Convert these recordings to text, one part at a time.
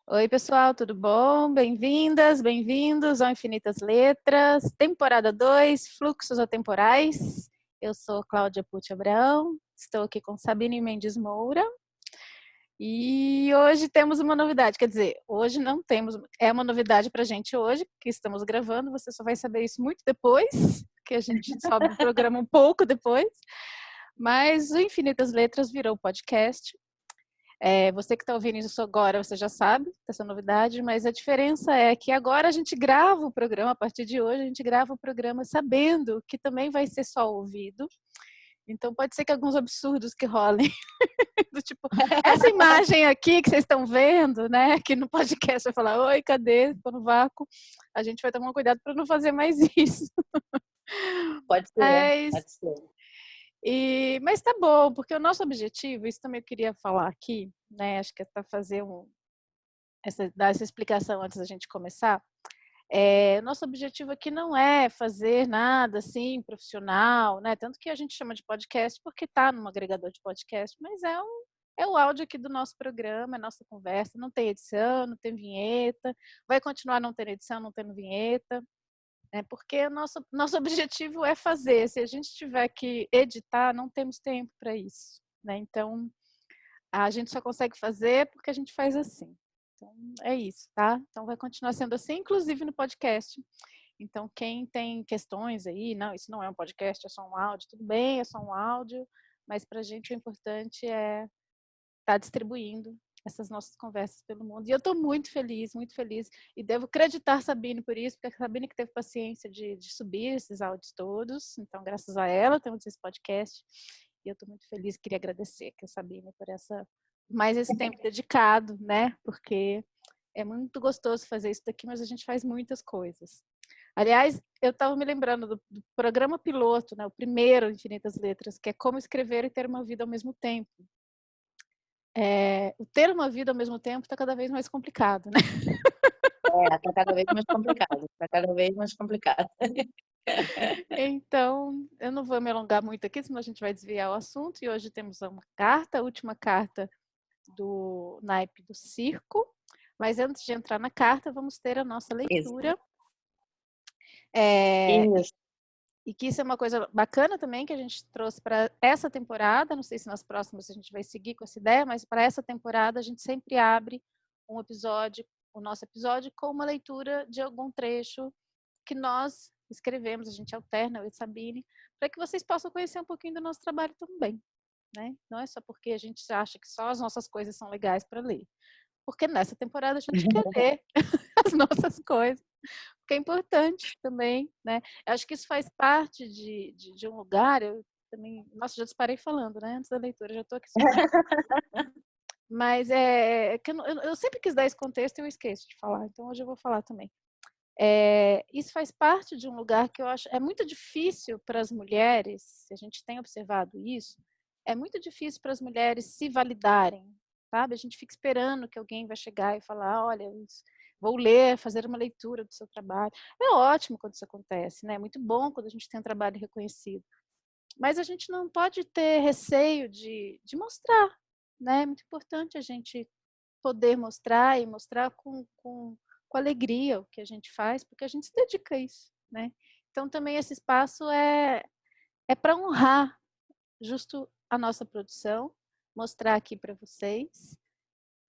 Oi, pessoal, tudo bom? Bem-vindas, bem-vindos ao Infinitas Letras, temporada 2, Fluxos Atemporais. Eu sou Cláudia Pucci Abraão, estou aqui com Sabine Mendes Moura e hoje temos uma novidade, quer dizer, hoje não temos, é uma novidade para a gente hoje, que estamos gravando, você só vai saber isso muito depois, que a gente sobe o programa um pouco depois, mas o Infinitas Letras virou podcast. Você que está ouvindo isso agora, você já sabe dessa novidade, mas a diferença é que agora a gente grava o programa, a partir de hoje, a gente grava o programa sabendo que também vai ser só ouvido. Então pode ser que alguns absurdos que rolem, do tipo, essa imagem aqui que vocês estão vendo, né, aqui no podcast vai falar, oi, cadê? Estou no vácuo. A gente vai tomar cuidado para não fazer mais isso. Pode ser, Mas, pode ser. mas tá bom, porque o nosso objetivo, isso também eu queria falar aqui, né, acho que é para fazer dar essa explicação antes da gente começar. Nosso objetivo aqui não é fazer nada assim profissional, né? Tanto que a gente chama de podcast porque está num agregador de podcast, mas é o áudio aqui do nosso programa, é nossa conversa, não tem edição, não tem vinheta, vai continuar não tendo edição, não tendo vinheta, né? Porque o nosso objetivo é fazer. Se a gente tiver que editar, não temos tempo para isso, né? Então a gente só consegue fazer porque a gente faz assim. Então, é isso, tá? Então, vai continuar sendo assim, inclusive no podcast. Então, quem tem questões aí, não, isso não é um podcast, é só um áudio, tudo bem, é só um áudio, mas para a gente o importante é estar distribuindo essas nossas conversas pelo mundo. E eu estou muito feliz, e devo acreditar Sabine por isso, porque a Sabine que teve paciência de subir esses áudios todos, então, graças a ela, temos esse podcast, e eu estou muito feliz, queria agradecer a Sabine por mais esse tempo dedicado, né, porque é muito gostoso fazer isso daqui, mas a gente faz muitas coisas. Aliás, eu estava me lembrando do programa piloto, né, o primeiro Infinitas Letras, que é como escrever e ter uma vida ao mesmo tempo. O ter uma vida ao mesmo tempo está cada vez mais complicado, né? Tá cada vez mais complicado, tá cada vez mais complicado. Então, eu não vou me alongar muito aqui, senão a gente vai desviar o assunto. E hoje temos uma carta, a última carta do naipe do circo. Mas antes de entrar na carta, vamos ter a nossa leitura. Isso. E que isso é uma coisa bacana também que a gente trouxe para essa temporada. Não sei se nas próximas a gente vai seguir com essa ideia, mas para essa temporada a gente sempre abre um episódio, o nosso episódio, com uma leitura de algum trecho que nós escrevemos, a gente alterna, eu e Sabine, para que vocês possam conhecer um pouquinho do nosso trabalho também. Né? Não é só porque a gente acha que só as nossas coisas são legais para ler. Porque nessa temporada a gente quer ler as nossas coisas, porque é importante também, né? Eu acho que isso faz parte de um lugar, eu também, nossa, já disparei falando, né? Antes da leitura, já estou aqui explodindo. Mas é que eu sempre quis dar esse contexto e eu esqueço de falar, então hoje eu vou falar também. Isso faz parte de um lugar que eu acho é muito difícil para as mulheres, se a gente tem observado isso, é muito difícil para as mulheres se validarem, sabe? A gente fica esperando que alguém vai chegar e falar, olha, vou ler, fazer uma leitura do seu trabalho. É ótimo quando isso acontece, né? É muito bom quando a gente tem um trabalho reconhecido. Mas a gente não pode ter receio de mostrar, né? É muito importante a gente poder mostrar e mostrar com alegria o que a gente faz, porque a gente se dedica a isso, né? Então, também esse espaço é para honrar justo a nossa produção, mostrar aqui para vocês,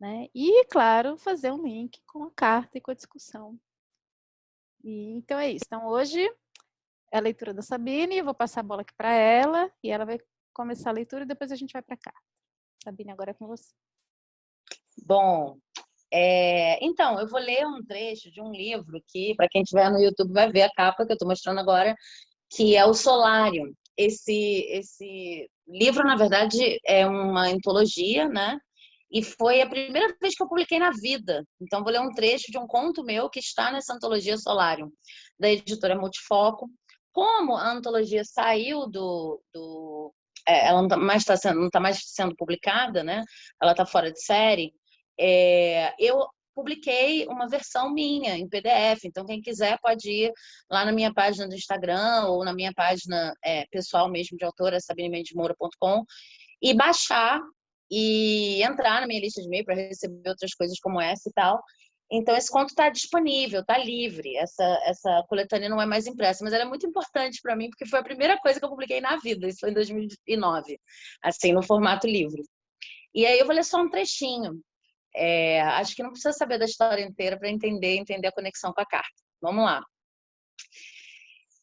né? E, claro, fazer um link com a carta e com a discussão. Então, é isso. Então, hoje é a leitura da Sabine, eu vou passar a bola aqui para ela, e ela vai começar a leitura e depois a gente vai para cá. Sabine, agora é com você. Bom, então, eu vou ler um trecho de um livro que, para quem estiver no YouTube, vai ver a capa que eu estou mostrando agora, que é o Solarium. Esse livro, na verdade, é uma antologia, né? E foi a primeira vez que eu publiquei na vida. Então, vou ler um trecho de um conto meu que está nessa antologia Solarium, da editora Multifoco. Como a antologia saiu ela não está mais sendo publicada, né? Ela está fora de série. Eu publiquei uma versão minha em PDF. Então, quem quiser pode ir lá na minha página do Instagram ou na minha página pessoal mesmo de autora, sabinemendesmoura.com, e baixar e entrar na minha lista de e-mail para receber outras coisas como essa e tal. Então, esse conto está disponível, está livre. Essa coletânea não é mais impressa, mas ela é muito importante para mim, porque foi a primeira coisa que eu publiquei na vida. Isso foi em 2009, assim, no formato livro. E aí eu vou ler só um trechinho. Acho que não precisa saber da história inteira para entender a conexão com a carta. Vamos lá.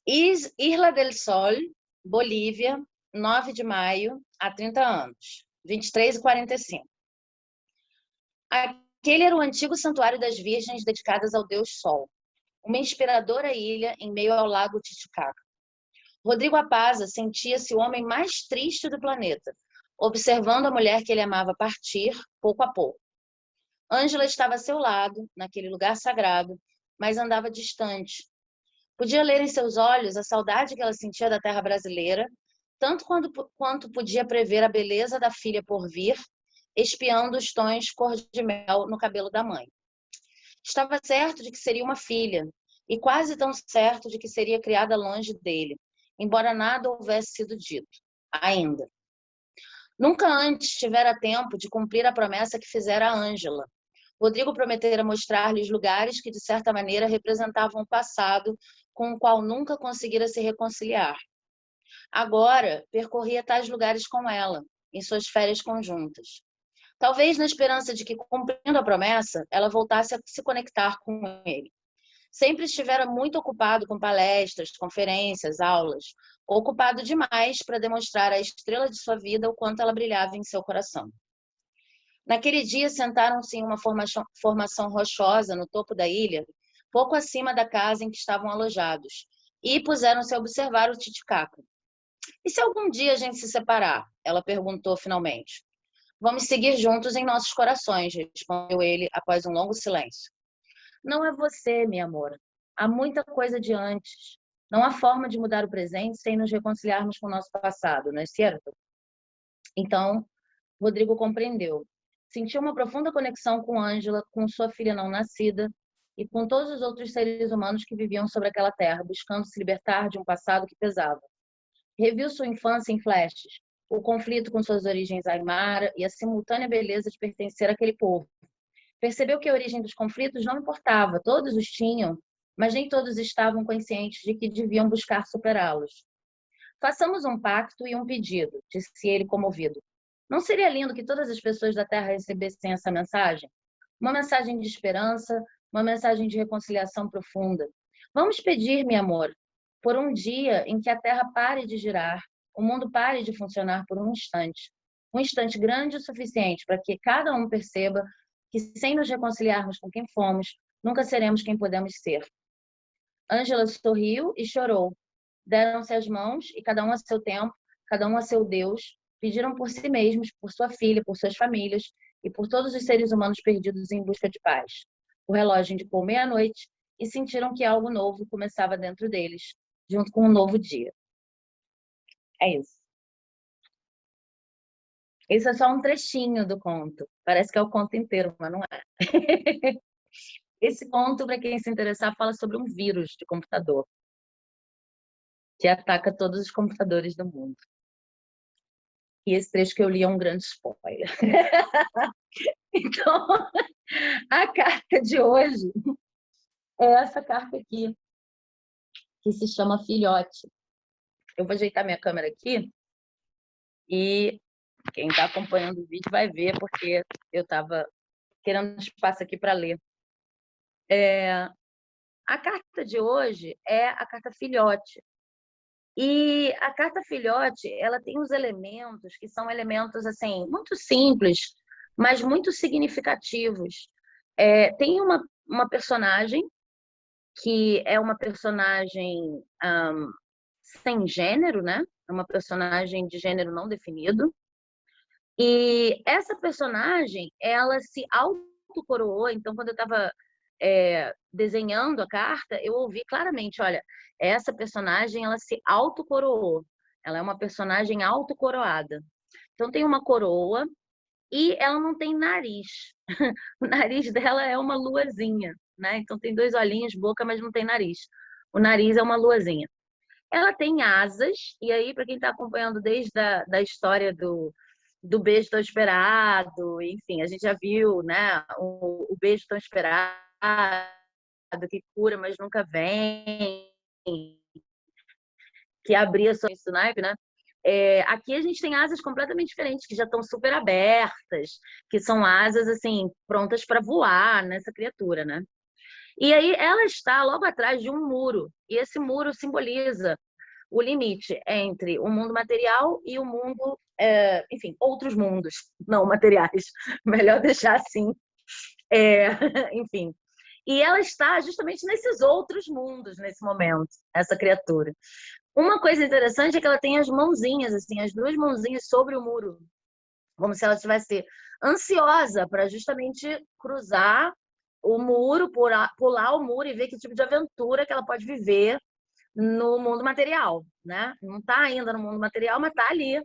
Isla del Sol, Bolívia, 9 de maio, há 30 anos, 23h45. Aquele era o antigo santuário das virgens dedicadas ao deus Sol, uma inspiradora ilha em meio ao lago Titicaca. Rodrigo Apaza sentia-se o homem mais triste do planeta, observando a mulher que ele amava partir, pouco a pouco. Ângela estava a seu lado, naquele lugar sagrado, mas andava distante. Podia ler em seus olhos a saudade que ela sentia da terra brasileira, tanto quanto podia prever a beleza da filha por vir, espiando os tons cor de mel no cabelo da mãe. Estava certo de que seria uma filha, e quase tão certo de que seria criada longe dele, embora nada houvesse sido dito, ainda. Nunca antes tivera tempo de cumprir a promessa que fizera a Ângela. Rodrigo prometera mostrar-lhe os lugares que, de certa maneira, representavam o passado com o qual nunca conseguira se reconciliar. Agora, percorria tais lugares com ela, em suas férias conjuntas. Talvez na esperança de que, cumprindo a promessa, ela voltasse a se conectar com ele. Sempre estivera muito ocupado com palestras, conferências, aulas, ocupado demais para demonstrar à estrela de sua vida o quanto ela brilhava em seu coração. Naquele dia, sentaram-se em uma formação rochosa no topo da ilha, pouco acima da casa em que estavam alojados, e puseram-se a observar o Titicaca. E se algum dia a gente se separar? Ela perguntou finalmente. Vamos seguir juntos em nossos corações, respondeu ele após um longo silêncio. Não é você, meu amor. Há muita coisa de antes. Não há forma de mudar o presente sem nos reconciliarmos com o nosso passado, não é certo? Então, Rodrigo compreendeu. Sentiu uma profunda conexão com Ângela, com sua filha não nascida e com todos os outros seres humanos que viviam sobre aquela terra, buscando se libertar de um passado que pesava. Reviu sua infância em flashes, o conflito com suas origens aimara e a simultânea beleza de pertencer àquele povo. Percebeu que a origem dos conflitos não importava, todos os tinham, mas nem todos estavam conscientes de que deviam buscar superá-los. Façamos um pacto e um pedido, disse ele comovido. Não seria lindo que todas as pessoas da Terra recebessem essa mensagem? Uma mensagem de esperança, uma mensagem de reconciliação profunda. Vamos pedir, meu amor, por um dia em que a Terra pare de girar, o mundo pare de funcionar por um instante grande o suficiente para que cada um perceba que, sem nos reconciliarmos com quem fomos, nunca seremos quem podemos ser. Ângela sorriu e chorou. Deram-se as mãos e cada um a seu tempo, cada um a seu Deus, pediram por si mesmos, por sua filha, por suas famílias e por todos os seres humanos perdidos em busca de paz. O relógio indicou meia-noite e sentiram que algo novo começava dentro deles, junto com um novo dia. É isso. Esse é só um trechinho do conto. Parece que é o conto inteiro, mas não é. Esse conto, para quem se interessar, fala sobre um vírus de computador que ataca todos os computadores do mundo. E esse trecho que eu li é um grande spoiler. Então, a carta de hoje é essa carta aqui, que se chama Filhote. Eu vou ajeitar minha câmera aqui e quem está acompanhando o vídeo vai ver, porque eu estava querendo espaço aqui para ler. A carta de hoje é a carta Filhote. E a carta Filhote, ela tem uns elementos que são elementos assim muito simples, mas muito significativos. Tem uma personagem que é uma personagem sem gênero, né? É uma personagem de gênero não definido. E essa personagem, ela se autocoroou. Então, quando eu estava desenhando a carta, eu ouvi claramente, olha, essa personagem, ela se autocoroou. Ela é uma personagem autocoroada. Então, tem uma coroa e ela não tem nariz. O nariz dela é uma luazinha, né? Então, tem 2 olhinhos, boca, mas não tem nariz. O nariz é uma luazinha. Ela tem asas, e aí, para quem está acompanhando desde a da história do do beijo tão esperado, enfim, a gente já viu, né, o beijo tão esperado, que cura, mas nunca vem, que abria só esse naipe, né? Aqui a gente tem asas completamente diferentes, que já estão super abertas, que são asas, assim, prontas para voar nessa criatura, né? E aí ela está logo atrás de um muro, e esse muro simboliza o limite entre o mundo material e o mundo, enfim, outros mundos não materiais. Melhor deixar assim. Enfim. E ela está justamente nesses outros mundos nesse momento, essa criatura. Uma coisa interessante é que ela tem as mãozinhas, assim, as duas mãozinhas sobre o muro, como se ela estivesse ansiosa para justamente cruzar o muro, pular o muro e ver que tipo de aventura que ela pode viver no mundo material, né? Não está ainda no mundo material, mas está ali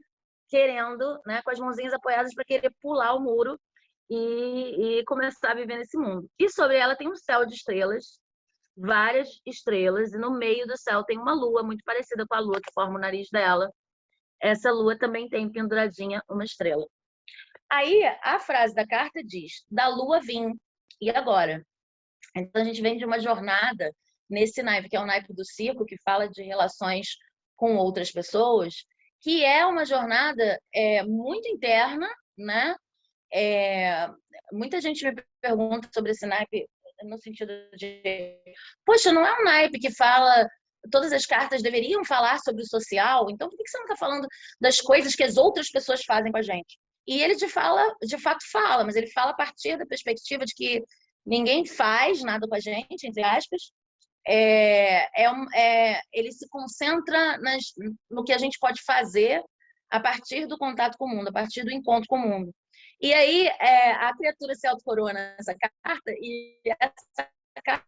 querendo, né, com as mãozinhas apoiadas para querer pular o muro e começar a viver nesse mundo. E sobre ela tem um céu de estrelas, várias estrelas, e no meio do céu tem uma lua muito parecida com a lua que forma o nariz dela. Essa lua também tem penduradinha uma estrela. Aí a frase da carta diz: da lua vim, e agora? Então a gente vem de uma jornada nesse naipe, que é o naipe do circo, que fala de relações com outras pessoas, que é uma jornada muito interna, né? Muita gente me pergunta sobre esse naipe no sentido de, poxa, não é um naipe que fala, todas as cartas deveriam falar sobre o social, então por que você não está falando das coisas que as outras pessoas fazem com a gente? E ele de fato fala, mas ele fala a partir da perspectiva de que ninguém faz nada com a gente, entre aspas. Ele se concentra no que a gente pode fazer a partir do contato com o mundo, a partir do encontro com o mundo. E aí a criatura se autocoroa nessa carta, e essa carta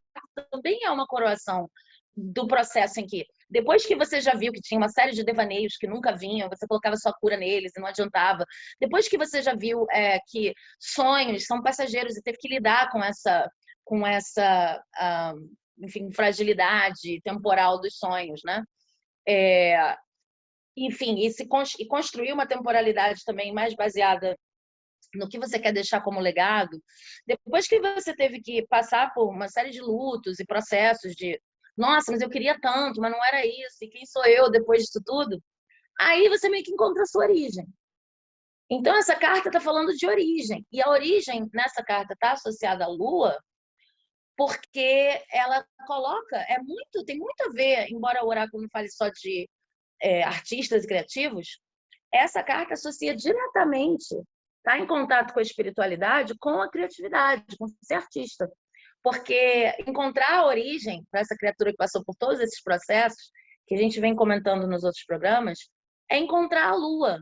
também é uma coroação do processo em que, depois que você já viu que tinha uma série de devaneios que nunca vinham, você colocava sua cura neles e não adiantava, depois que você já viu que sonhos são passageiros e teve que lidar com essa enfim, fragilidade temporal dos sonhos, né? Enfim, e construir uma temporalidade também mais baseada no que você quer deixar como legado, depois que você teve que passar por uma série de lutos e processos de nossa, mas eu queria tanto, mas não era isso, e quem sou eu depois disso tudo? Aí você meio que encontra a sua origem. Então, essa carta está falando de origem, e a origem nessa carta está associada à Lua, porque ela coloca, tem muito a ver, embora o oráculo não fale só de artistas e criativos, essa carta associa diretamente, tá em contato com a espiritualidade, com a criatividade, com ser artista. Porque encontrar a origem para essa criatura que passou por todos esses processos, que a gente vem comentando nos outros programas, é encontrar a lua.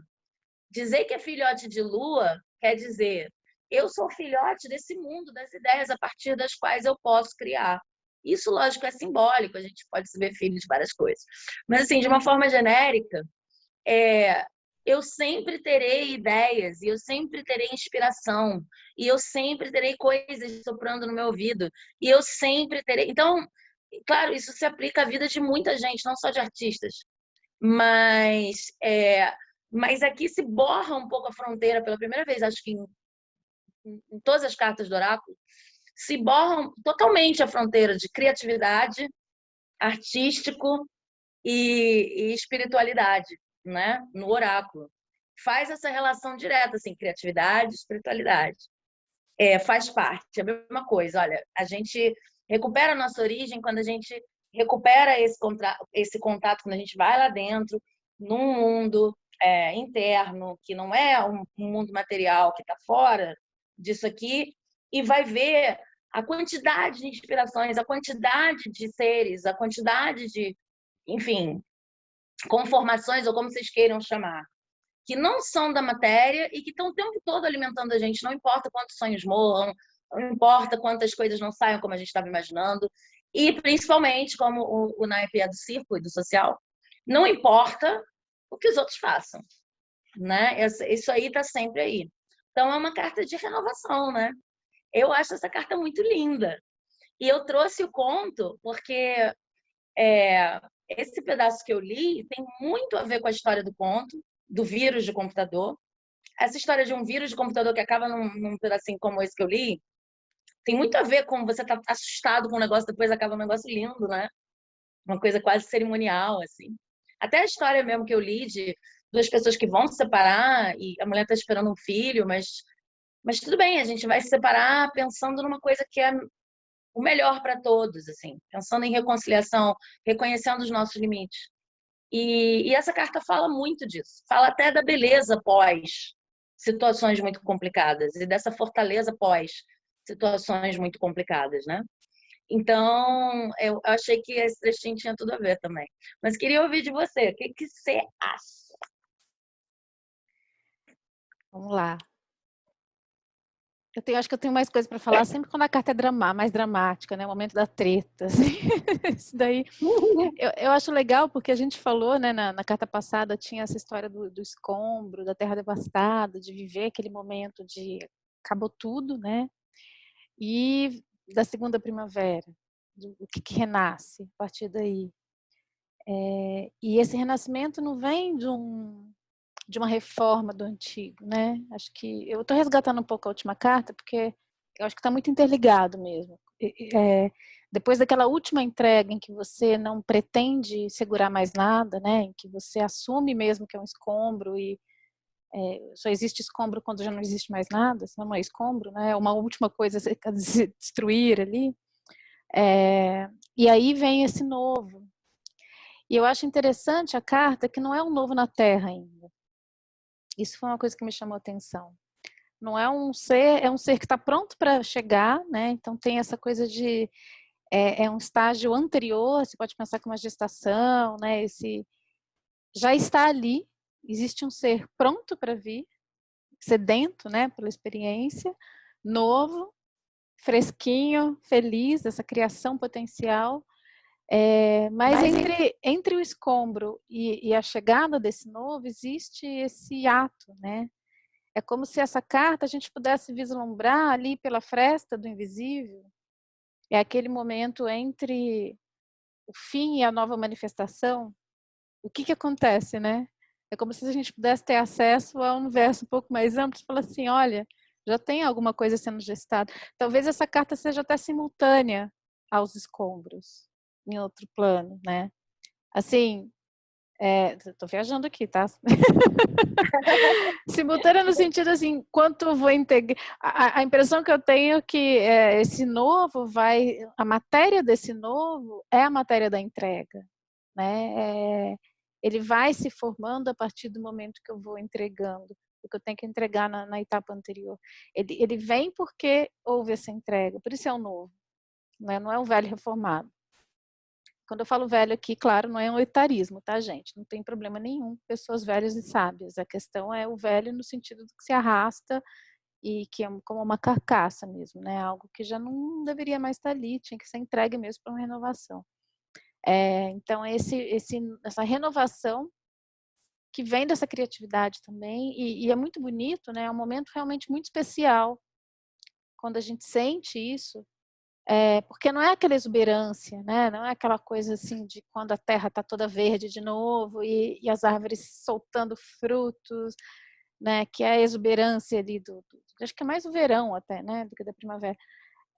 Dizer que é filhote de lua quer dizer, eu sou filhote desse mundo das ideias a partir das quais eu posso criar. Isso, lógico, é simbólico, a gente pode ser filho de várias coisas. Mas, assim, de uma forma genérica, eu sempre terei ideias, e eu sempre terei inspiração, e eu sempre terei coisas soprando no meu ouvido, e eu sempre terei... Então, claro, isso se aplica à vida de muita gente, não só de artistas, mas aqui se borra um pouco a fronteira pela primeira vez, acho que em todas as cartas do oráculo, se borram totalmente a fronteira de criatividade, artístico e espiritualidade, né? No oráculo. Faz essa relação direta, assim, criatividade, espiritualidade. Faz parte, é a mesma coisa. Olha, a gente recupera a nossa origem quando a gente recupera esse contato, quando a gente vai lá dentro, num mundo interno, que não é um mundo material, que está fora disso aqui, e vai ver a quantidade de inspirações, a quantidade de seres, a quantidade de, enfim, conformações, ou como vocês queiram chamar, que não são da matéria e que estão o tempo todo alimentando a gente, não importa quantos sonhos morram, não importa quantas coisas não saiam como a gente estava imaginando, e principalmente, como o naipe é do circo e do social, não importa o que os outros façam, né? Isso aí está sempre aí. Então, é uma carta de renovação, né? Eu acho essa carta muito linda. E eu trouxe o conto porque esse pedaço que eu li tem muito a ver com a história do conto, do vírus de computador, essa história de um vírus de computador que acaba num pedacinho como esse que eu li, tem muito a ver com você tá assustado com o negócio, depois acaba um negócio lindo, né? Uma coisa quase cerimonial, assim. Até a história mesmo que eu li de duas pessoas que vão se separar e a mulher tá esperando um filho, mas tudo bem, a gente vai se separar pensando numa coisa que é o melhor para todos, assim, pensando em reconciliação, reconhecendo os nossos limites. E essa carta fala muito disso, fala até da beleza pós situações muito complicadas e dessa fortaleza pós situações muito complicadas, né? Então, eu achei que esse trechinho tinha tudo a ver também. Mas queria ouvir de você, o que que você acha? Vamos lá. Acho que eu tenho mais coisas para falar sempre quando a carta é mais dramática, né? O momento da treta. Assim. Isso daí. Eu acho legal porque a gente falou, né, na carta passada, tinha essa história do escombro, da terra devastada, de viver aquele momento de acabou tudo, né? E da segunda primavera, o que renasce a partir daí. E esse renascimento não vem de uma reforma do antigo, né? Acho que eu estou resgatando um pouco a última carta porque eu acho que está muito interligado mesmo. Depois daquela última entrega em que você não pretende segurar mais nada, né? Em que você assume mesmo que é um escombro e só existe escombro quando já não existe mais nada, senão não é escombro, né? Uma última coisa a se destruir ali. E aí vem esse novo. E eu acho interessante a carta que não é um novo na Terra ainda. Isso foi uma coisa que me chamou a atenção. Não é um ser, é um ser que está pronto para chegar, né? Então tem essa coisa de um estágio anterior, você pode pensar que uma gestação, né? Esse já está ali, existe um ser pronto para vir, sedento, né? Pela experiência, novo, fresquinho, feliz, essa criação potencial. Mas entre o escombro e a chegada desse novo existe esse ato, né? É como se essa carta a gente pudesse vislumbrar ali pela fresta do invisível. É aquele momento entre o fim e a nova manifestação. O que acontece, né? É como se a gente pudesse ter acesso a um universo um pouco mais amplo e falar assim, olha, já tem alguma coisa sendo gestada. Talvez essa carta seja até simultânea aos escombros, em outro plano, né? Assim, estou viajando aqui, tá? Simultânea no sentido assim, quanto vou integrar. A impressão que eu tenho é que esse novo a matéria desse novo é a matéria da entrega, né? Ele vai se formando a partir do momento que eu vou entregando, o que eu tenho que entregar na etapa anterior. Ele vem porque houve essa entrega, por isso é o novo, né? Não é o velho reformado. Quando eu falo velho aqui, claro, não é um etarismo, tá, gente? Não tem problema nenhum, pessoas velhas e sábias. A questão é o velho no sentido do que se arrasta e que é como uma carcaça mesmo, né? Algo que já não deveria mais estar ali, tinha que ser entregue mesmo para uma renovação. Então, essa renovação que vem dessa criatividade também, e é muito bonito, né? É um momento realmente muito especial quando a gente sente isso, porque não é aquela exuberância, né? Não é aquela coisa assim de quando a terra está toda verde de novo e as árvores soltando frutos, né? Que é a exuberância ali acho que é mais o verão até, né? Do que da primavera.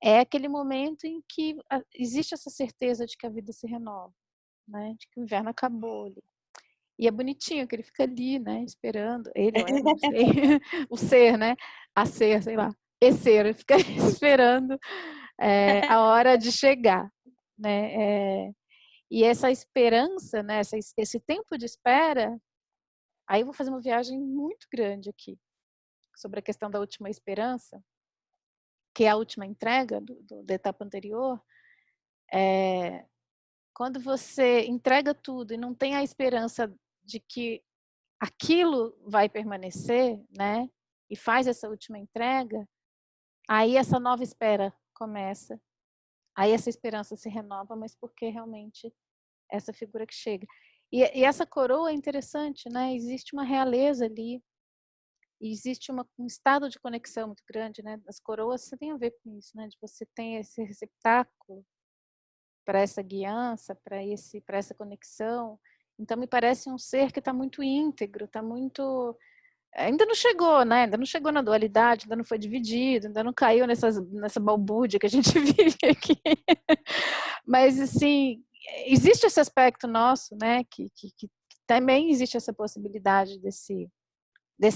É aquele momento em que existe essa certeza de que a vida se renova, né? De que o inverno acabou ali. E é bonitinho que ele fica ali, né? Esperando. Ele ou ela, não sei. O ser, né? A ser, sei lá. Esse ser, ele fica esperando a hora de chegar, né? E essa esperança, né? Esse tempo de espera, aí eu vou fazer uma viagem muito grande aqui sobre a questão da última esperança, que é a última entrega da etapa anterior. Quando você entrega tudo e não tem a esperança de que aquilo vai permanecer, né? E faz essa última entrega, aí essa nova espera começa. Aí essa esperança se renova, mas porque realmente essa figura que chega. E essa coroa é interessante, né? Existe uma realeza ali, existe um estado de conexão muito grande, né? As coroas tem a ver com isso, né? De você ter esse receptáculo para essa guiança, para essa conexão. Então me parece um ser que está muito íntegro, está muito ainda não chegou, né? Ainda não chegou na dualidade, ainda não foi dividido, ainda não caiu nessa balbúrdia que a gente vive aqui. Mas, assim, existe esse aspecto nosso, né? Que também existe essa possibilidade desse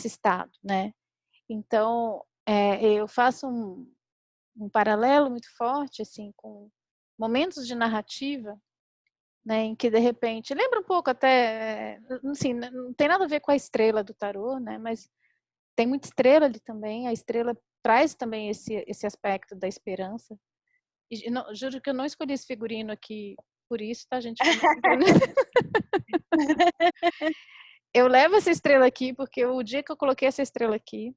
estado, né? Então, eu faço um paralelo muito forte, assim, com momentos de narrativa, né, em que de repente lembra um pouco até, assim, não tem nada a ver com a estrela do tarô, né, mas tem muita estrela ali também. A estrela traz também esse aspecto da esperança. E não, juro que eu não escolhi esse figurino aqui por isso, tá, gente? Eu levo essa estrela aqui porque o dia que eu coloquei essa estrela aqui,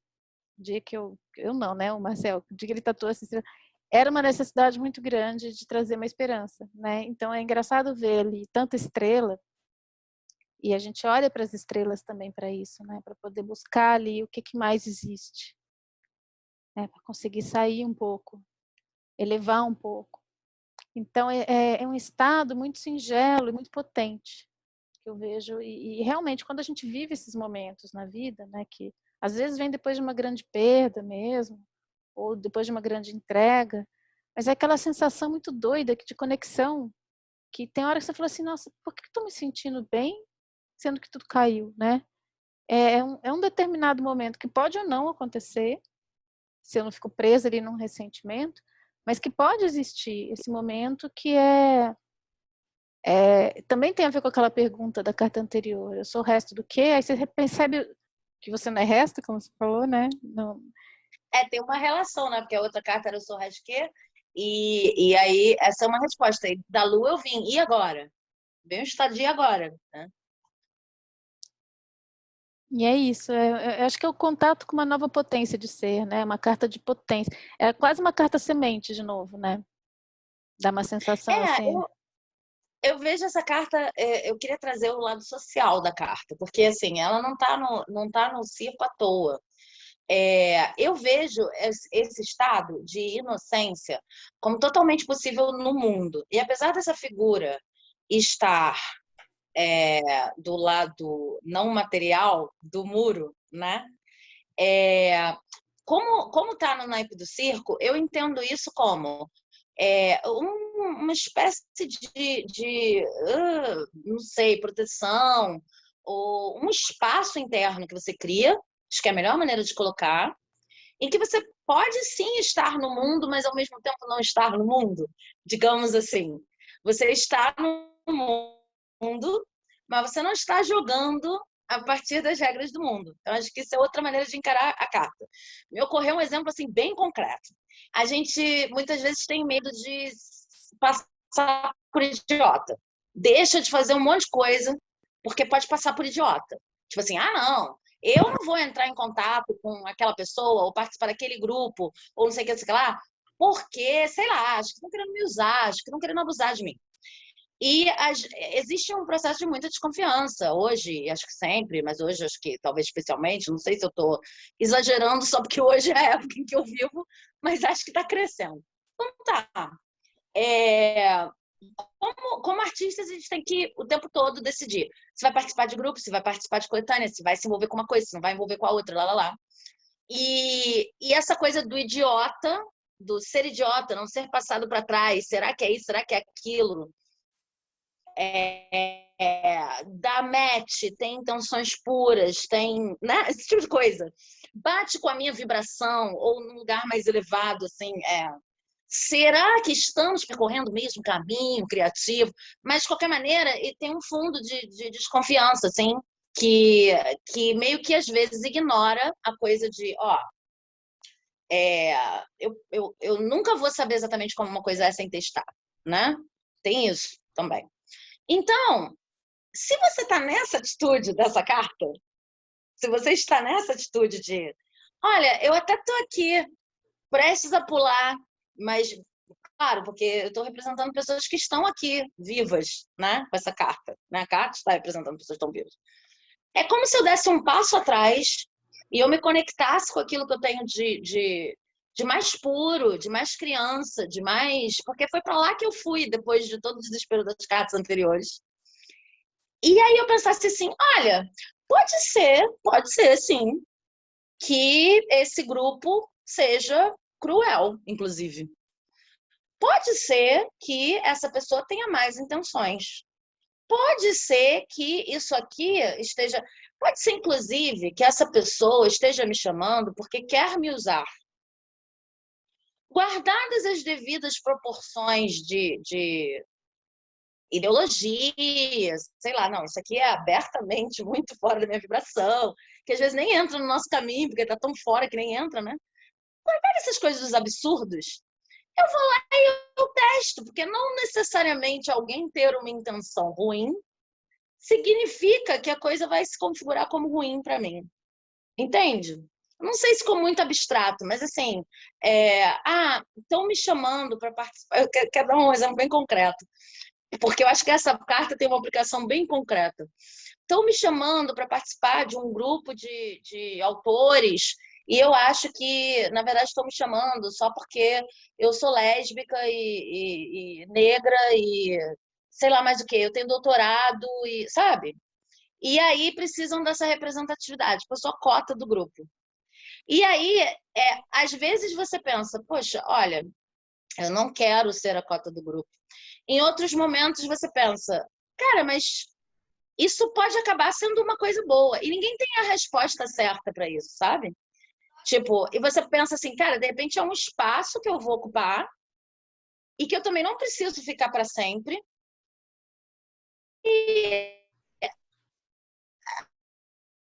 o dia que eu não, né, o Marcel, o dia que ele tatuou essa estrela, era uma necessidade muito grande de trazer uma esperança, né? Então é engraçado ver ali tanta estrela. E a gente olha para as estrelas também para isso, né? Para poder buscar ali o que mais existe, né? Para conseguir sair um pouco, elevar um pouco. Então é um estado muito singelo e muito potente que eu vejo. E realmente quando a gente vive esses momentos na vida, né? Que às vezes vem depois de uma grande perda mesmo, ou depois de uma grande entrega, mas é aquela sensação muito doida de conexão, que tem hora que você fala assim, nossa, por que eu estou me sentindo bem, sendo que tudo caiu, né? É um determinado momento que pode ou não acontecer, se eu não fico presa ali num ressentimento, mas que pode existir esse momento que também tem a ver com aquela pergunta da carta anterior, eu sou o resto do quê? Aí você percebe que você não é resto, como você falou, né? Não. Tem uma relação, né? Porque a outra carta era o sou o resto do quê? E aí, essa é uma resposta. Da Lua eu vim, e agora? Vem o estadia agora, né? E é isso, eu acho que é o contato com uma nova potência de ser, né? Uma carta de potência. É quase uma carta semente de novo, né? Dá uma sensação assim. Eu vejo essa carta, eu queria trazer o lado social da carta, porque assim, ela não tá no circo à toa. Eu vejo esse estado de inocência como totalmente possível no mundo. E apesar dessa figura estar do lado não material do muro, né? Como tá no naipe do circo, eu entendo isso como uma espécie de não sei, proteção, ou um espaço interno que você cria, acho que é a melhor maneira de colocar, em que você pode sim estar no mundo, mas ao mesmo tempo não estar no mundo, digamos assim. Você está no mundo, mas você não está jogando a partir das regras do mundo. Então, acho que isso é outra maneira de encarar a carta. Me ocorreu um exemplo assim bem concreto. A gente muitas vezes tem medo de passar por idiota. Deixa de fazer um monte de coisa porque pode passar por idiota. Tipo assim, não, eu não vou entrar em contato com aquela pessoa ou participar daquele grupo ou não sei o que lá, porque, sei lá, acho que estão querendo me usar, acho que estão querendo abusar de mim. E existe um processo de muita desconfiança hoje, acho que sempre, mas hoje acho que talvez especialmente, não sei se eu estou exagerando só porque hoje é a época em que eu vivo, mas acho que está crescendo. Então tá. Como artistas, a gente tem que o tempo todo decidir se vai participar de grupo, se vai participar de coletânea, se vai se envolver com uma coisa, se não vai envolver com a outra, lá. E essa coisa do idiota, do ser idiota, não ser passado para trás, será que é isso, será que é aquilo? Dá match, tem intenções puras, tem, né? Esse tipo de coisa. Bate com a minha vibração, ou num lugar mais elevado, assim, será que estamos percorrendo o mesmo caminho criativo? Mas, de qualquer maneira, tem um fundo de desconfiança, assim, que meio que às vezes ignora a coisa de, eu nunca vou saber exatamente como uma coisa é sem testar, né? Tem isso também. Então, se você está nessa atitude dessa carta, se você está nessa atitude de, olha, eu até estou aqui, prestes a pular, mas, claro, porque eu estou representando pessoas que estão aqui, vivas, né, com essa carta. Né? A carta está representando pessoas que estão vivas. É como se eu desse um passo atrás e eu me conectasse com aquilo que eu tenho de mais puro, de mais criança, de mais... Porque foi para lá que eu fui, depois de todo o desespero das cartas anteriores. E aí eu pensasse assim, olha, pode ser sim, que esse grupo seja cruel, inclusive. Pode ser que essa pessoa tenha mais intenções. Pode ser que isso aqui esteja... Pode ser, inclusive, que essa pessoa esteja me chamando porque quer me usar. Guardadas as devidas proporções de ideologias, sei lá, não, isso aqui é abertamente muito fora da minha vibração, que às vezes nem entra no nosso caminho, porque está tão fora que nem entra, né? Guardar essas coisas dos absurdos, eu vou lá e eu testo, porque não necessariamente alguém ter uma intenção ruim significa que a coisa vai se configurar como ruim para mim. Entende? Não sei se ficou muito abstrato, mas assim, estão me chamando para participar. Eu quero dar um exemplo bem concreto, porque eu acho que essa carta tem uma aplicação bem concreta. Estão me chamando para participar de um grupo de autores, e eu acho que, na verdade, estão me chamando só porque eu sou lésbica e negra e sei lá mais o que, eu tenho doutorado e, sabe? E aí precisam dessa representatividade, tipo, eu sou a cota do grupo. E aí, às vezes você pensa, poxa, olha, eu não quero ser a cota do grupo. Em outros momentos você pensa, cara, mas isso pode acabar sendo uma coisa boa. E ninguém tem a resposta certa para isso, sabe? Tipo, e você pensa assim, cara, de repente é um espaço que eu vou ocupar e que eu também não preciso ficar para sempre. E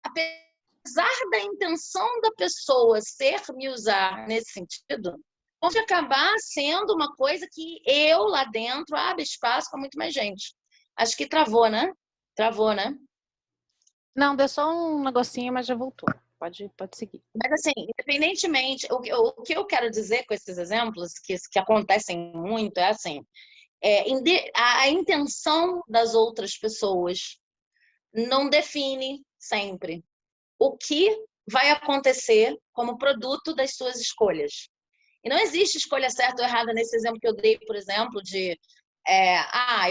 apesar da intenção da pessoa ser me usar nesse sentido, pode acabar sendo uma coisa que eu lá dentro abre espaço para muito mais gente. Acho que travou, né? Travou, né? Não, deu só um negocinho, mas já voltou. Pode seguir. Mas assim, independentemente, o que eu quero dizer com esses exemplos, que acontecem muito, é assim, a intenção das outras pessoas não define sempre o que vai acontecer como produto das suas escolhas. E não existe escolha certa ou errada nesse exemplo que eu dei, por exemplo, de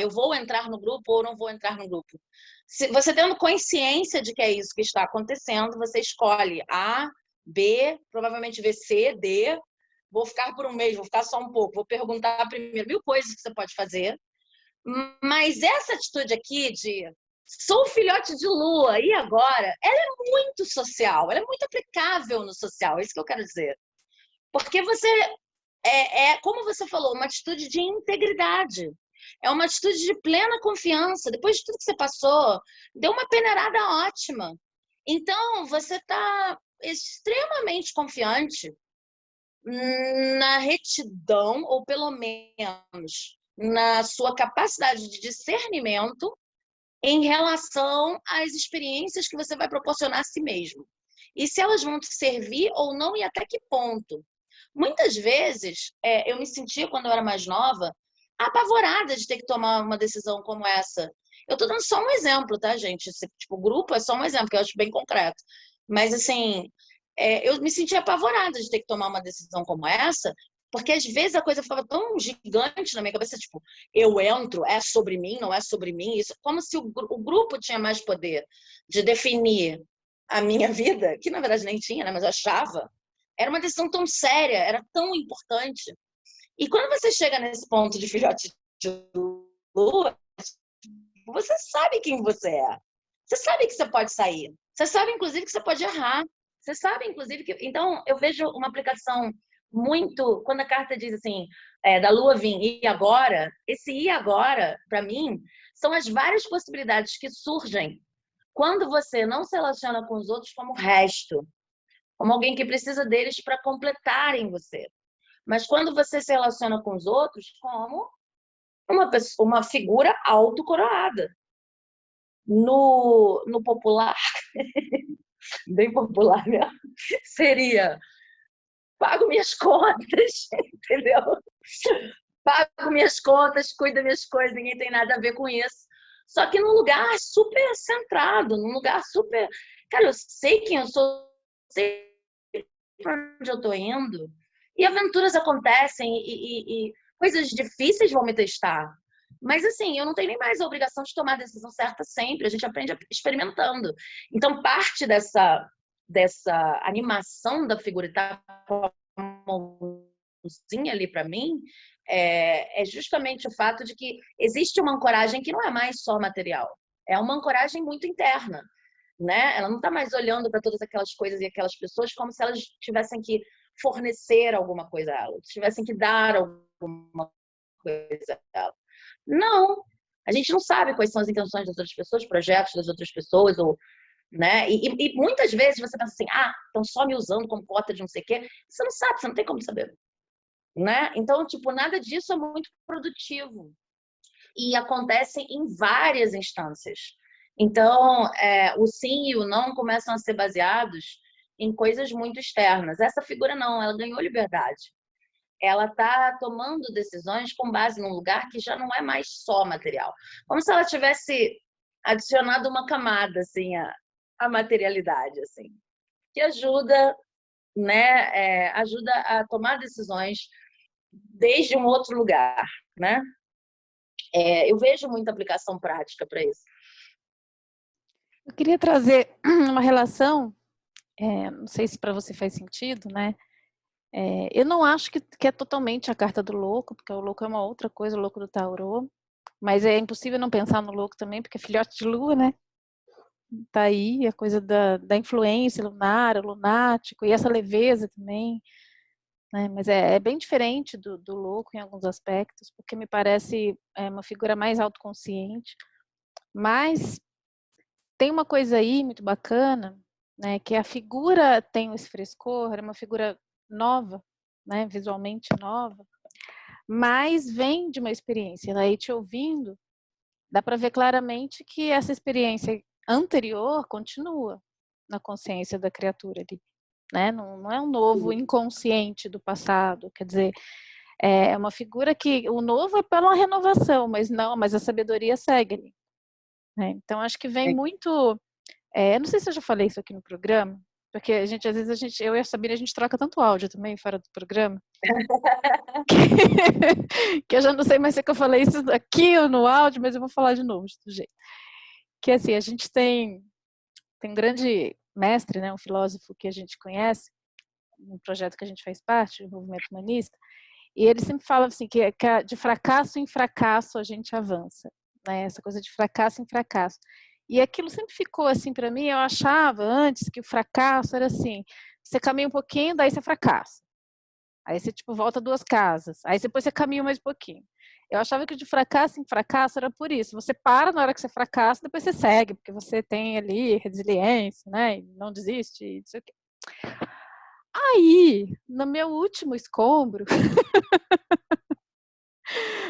eu vou entrar no grupo ou não vou entrar no grupo. Se você tendo consciência de que é isso que está acontecendo, você escolhe A, B, provavelmente V, C, D. Vou ficar por um mês, vou ficar só um pouco, vou perguntar primeiro 1000 coisas que você pode fazer. Mas essa atitude aqui de sou filhote de lua, e agora? Ela é muito social, ela é muito aplicável no social, é isso que eu quero dizer. Porque você como você falou, uma atitude de integridade. É uma atitude de plena confiança. Depois de tudo que você passou, deu uma peneirada ótima. Então, você está extremamente confiante na retidão, ou pelo menos na sua capacidade de discernimento em relação às experiências que você vai proporcionar a si mesmo. E se elas vão te servir ou não e até que ponto. Muitas vezes, eu me sentia, quando eu era mais nova, apavorada de ter que tomar uma decisão como essa. Eu estou dando só um exemplo, tá, gente? Tipo, o grupo é só um exemplo, que eu acho bem concreto. Mas, assim, eu me sentia apavorada de ter que tomar uma decisão como essa, porque às vezes a coisa ficava tão gigante na minha cabeça, tipo, eu entro, é sobre mim, não é sobre mim, isso, como se o grupo tinha mais poder de definir a minha vida, que na verdade nem tinha, né, mas eu achava. Era uma decisão tão séria, era tão importante. E quando você chega nesse ponto de filhote de lua, você sabe quem você é. Você sabe que você pode sair. Você sabe, inclusive, que você pode errar. Você sabe, inclusive, que... Então, eu vejo uma aplicação muito... Quando a carta diz assim, da lua vir e agora, esse e agora, para mim, são as várias possibilidades que surgem quando você não se relaciona com os outros como resto, como alguém que precisa deles para completarem você. Mas quando você se relaciona com os outros como uma figura autocoroada. No popular, bem popular mesmo, seria pago minhas contas, entendeu? Pago minhas contas, cuido das minhas coisas, ninguém tem nada a ver com isso. Só que num lugar super centrado, num lugar super... Cara, eu sei quem eu sou, sei para onde eu estou indo, e aventuras acontecem e coisas difíceis vão me testar. Mas, assim, eu não tenho nem mais a obrigação de tomar a decisão certa sempre. A gente aprende experimentando. Então, parte dessa animação da figura e tá com a mãozinha ali para mim, é justamente o fato de que existe uma ancoragem que não é mais só material, é uma ancoragem muito interna, né? Ela não está mais olhando para todas aquelas coisas e aquelas pessoas como se elas tivessem que fornecer alguma coisa a ela, tivessem que dar alguma coisa a ela. Não, a gente não sabe quais são as intenções das outras pessoas, projetos das outras pessoas, ou, né? E muitas vezes você pensa assim, estão só me usando como cota de não sei o quê. Você não sabe, você não tem como saber, né? Então, tipo, nada disso é muito produtivo. E acontece em várias instâncias. Então, o sim e o não começam a ser baseados em coisas muito externas. Essa figura não, ela ganhou liberdade. Ela está tomando decisões com base num lugar que já não é mais só material. Como se ela tivesse adicionado uma camada assim à materialidade, assim, que ajuda, né, ajuda a tomar decisões desde um outro lugar, né? Eu vejo muita aplicação prática para isso. Eu queria trazer uma relação, não sei se para você faz sentido, né? Eu não acho que é totalmente a carta do louco, porque o louco é uma outra coisa, o louco do tarô, mas é impossível não pensar no louco também, porque é filhote de lua, né? Tá aí a coisa da influência lunar, o lunático, e essa leveza também, né? Mas é bem diferente do louco em alguns aspectos, porque me parece uma figura mais autoconsciente, mas tem uma coisa aí muito bacana, né, que a figura tem esse frescor, é uma figura nova, né, visualmente nova, mas vem de uma experiência. Aí te ouvindo, dá para ver claramente que essa experiência anterior continua na consciência da criatura ali, né? Não é um novo inconsciente do passado, quer dizer, é uma figura que o novo é pela renovação, mas a sabedoria segue ali, né? Então acho que vem muito. Eu não sei se eu já falei isso aqui no programa, porque às vezes eu e a Sabina, a gente troca tanto áudio também fora do programa, que eu já não sei mais se eu falei isso aqui ou no áudio, mas eu vou falar de novo, do jeito. Que assim, a gente tem um grande mestre, né, um filósofo que a gente conhece, um projeto que a gente faz parte, o Movimento Humanista, e ele sempre fala assim, que de fracasso em fracasso a gente avança, né, essa coisa de fracasso em fracasso. E aquilo sempre ficou assim para mim, eu achava antes que o fracasso era assim, você caminha um pouquinho, daí você fracassa. Aí você tipo volta 2 casas, aí depois você caminha mais um pouquinho. Eu achava que de fracasso em fracasso era por isso. Você para na hora que você fracassa, depois você segue, porque você tem ali resiliência, né? E não desiste, não sei o quê. Aí, no meu último escombro,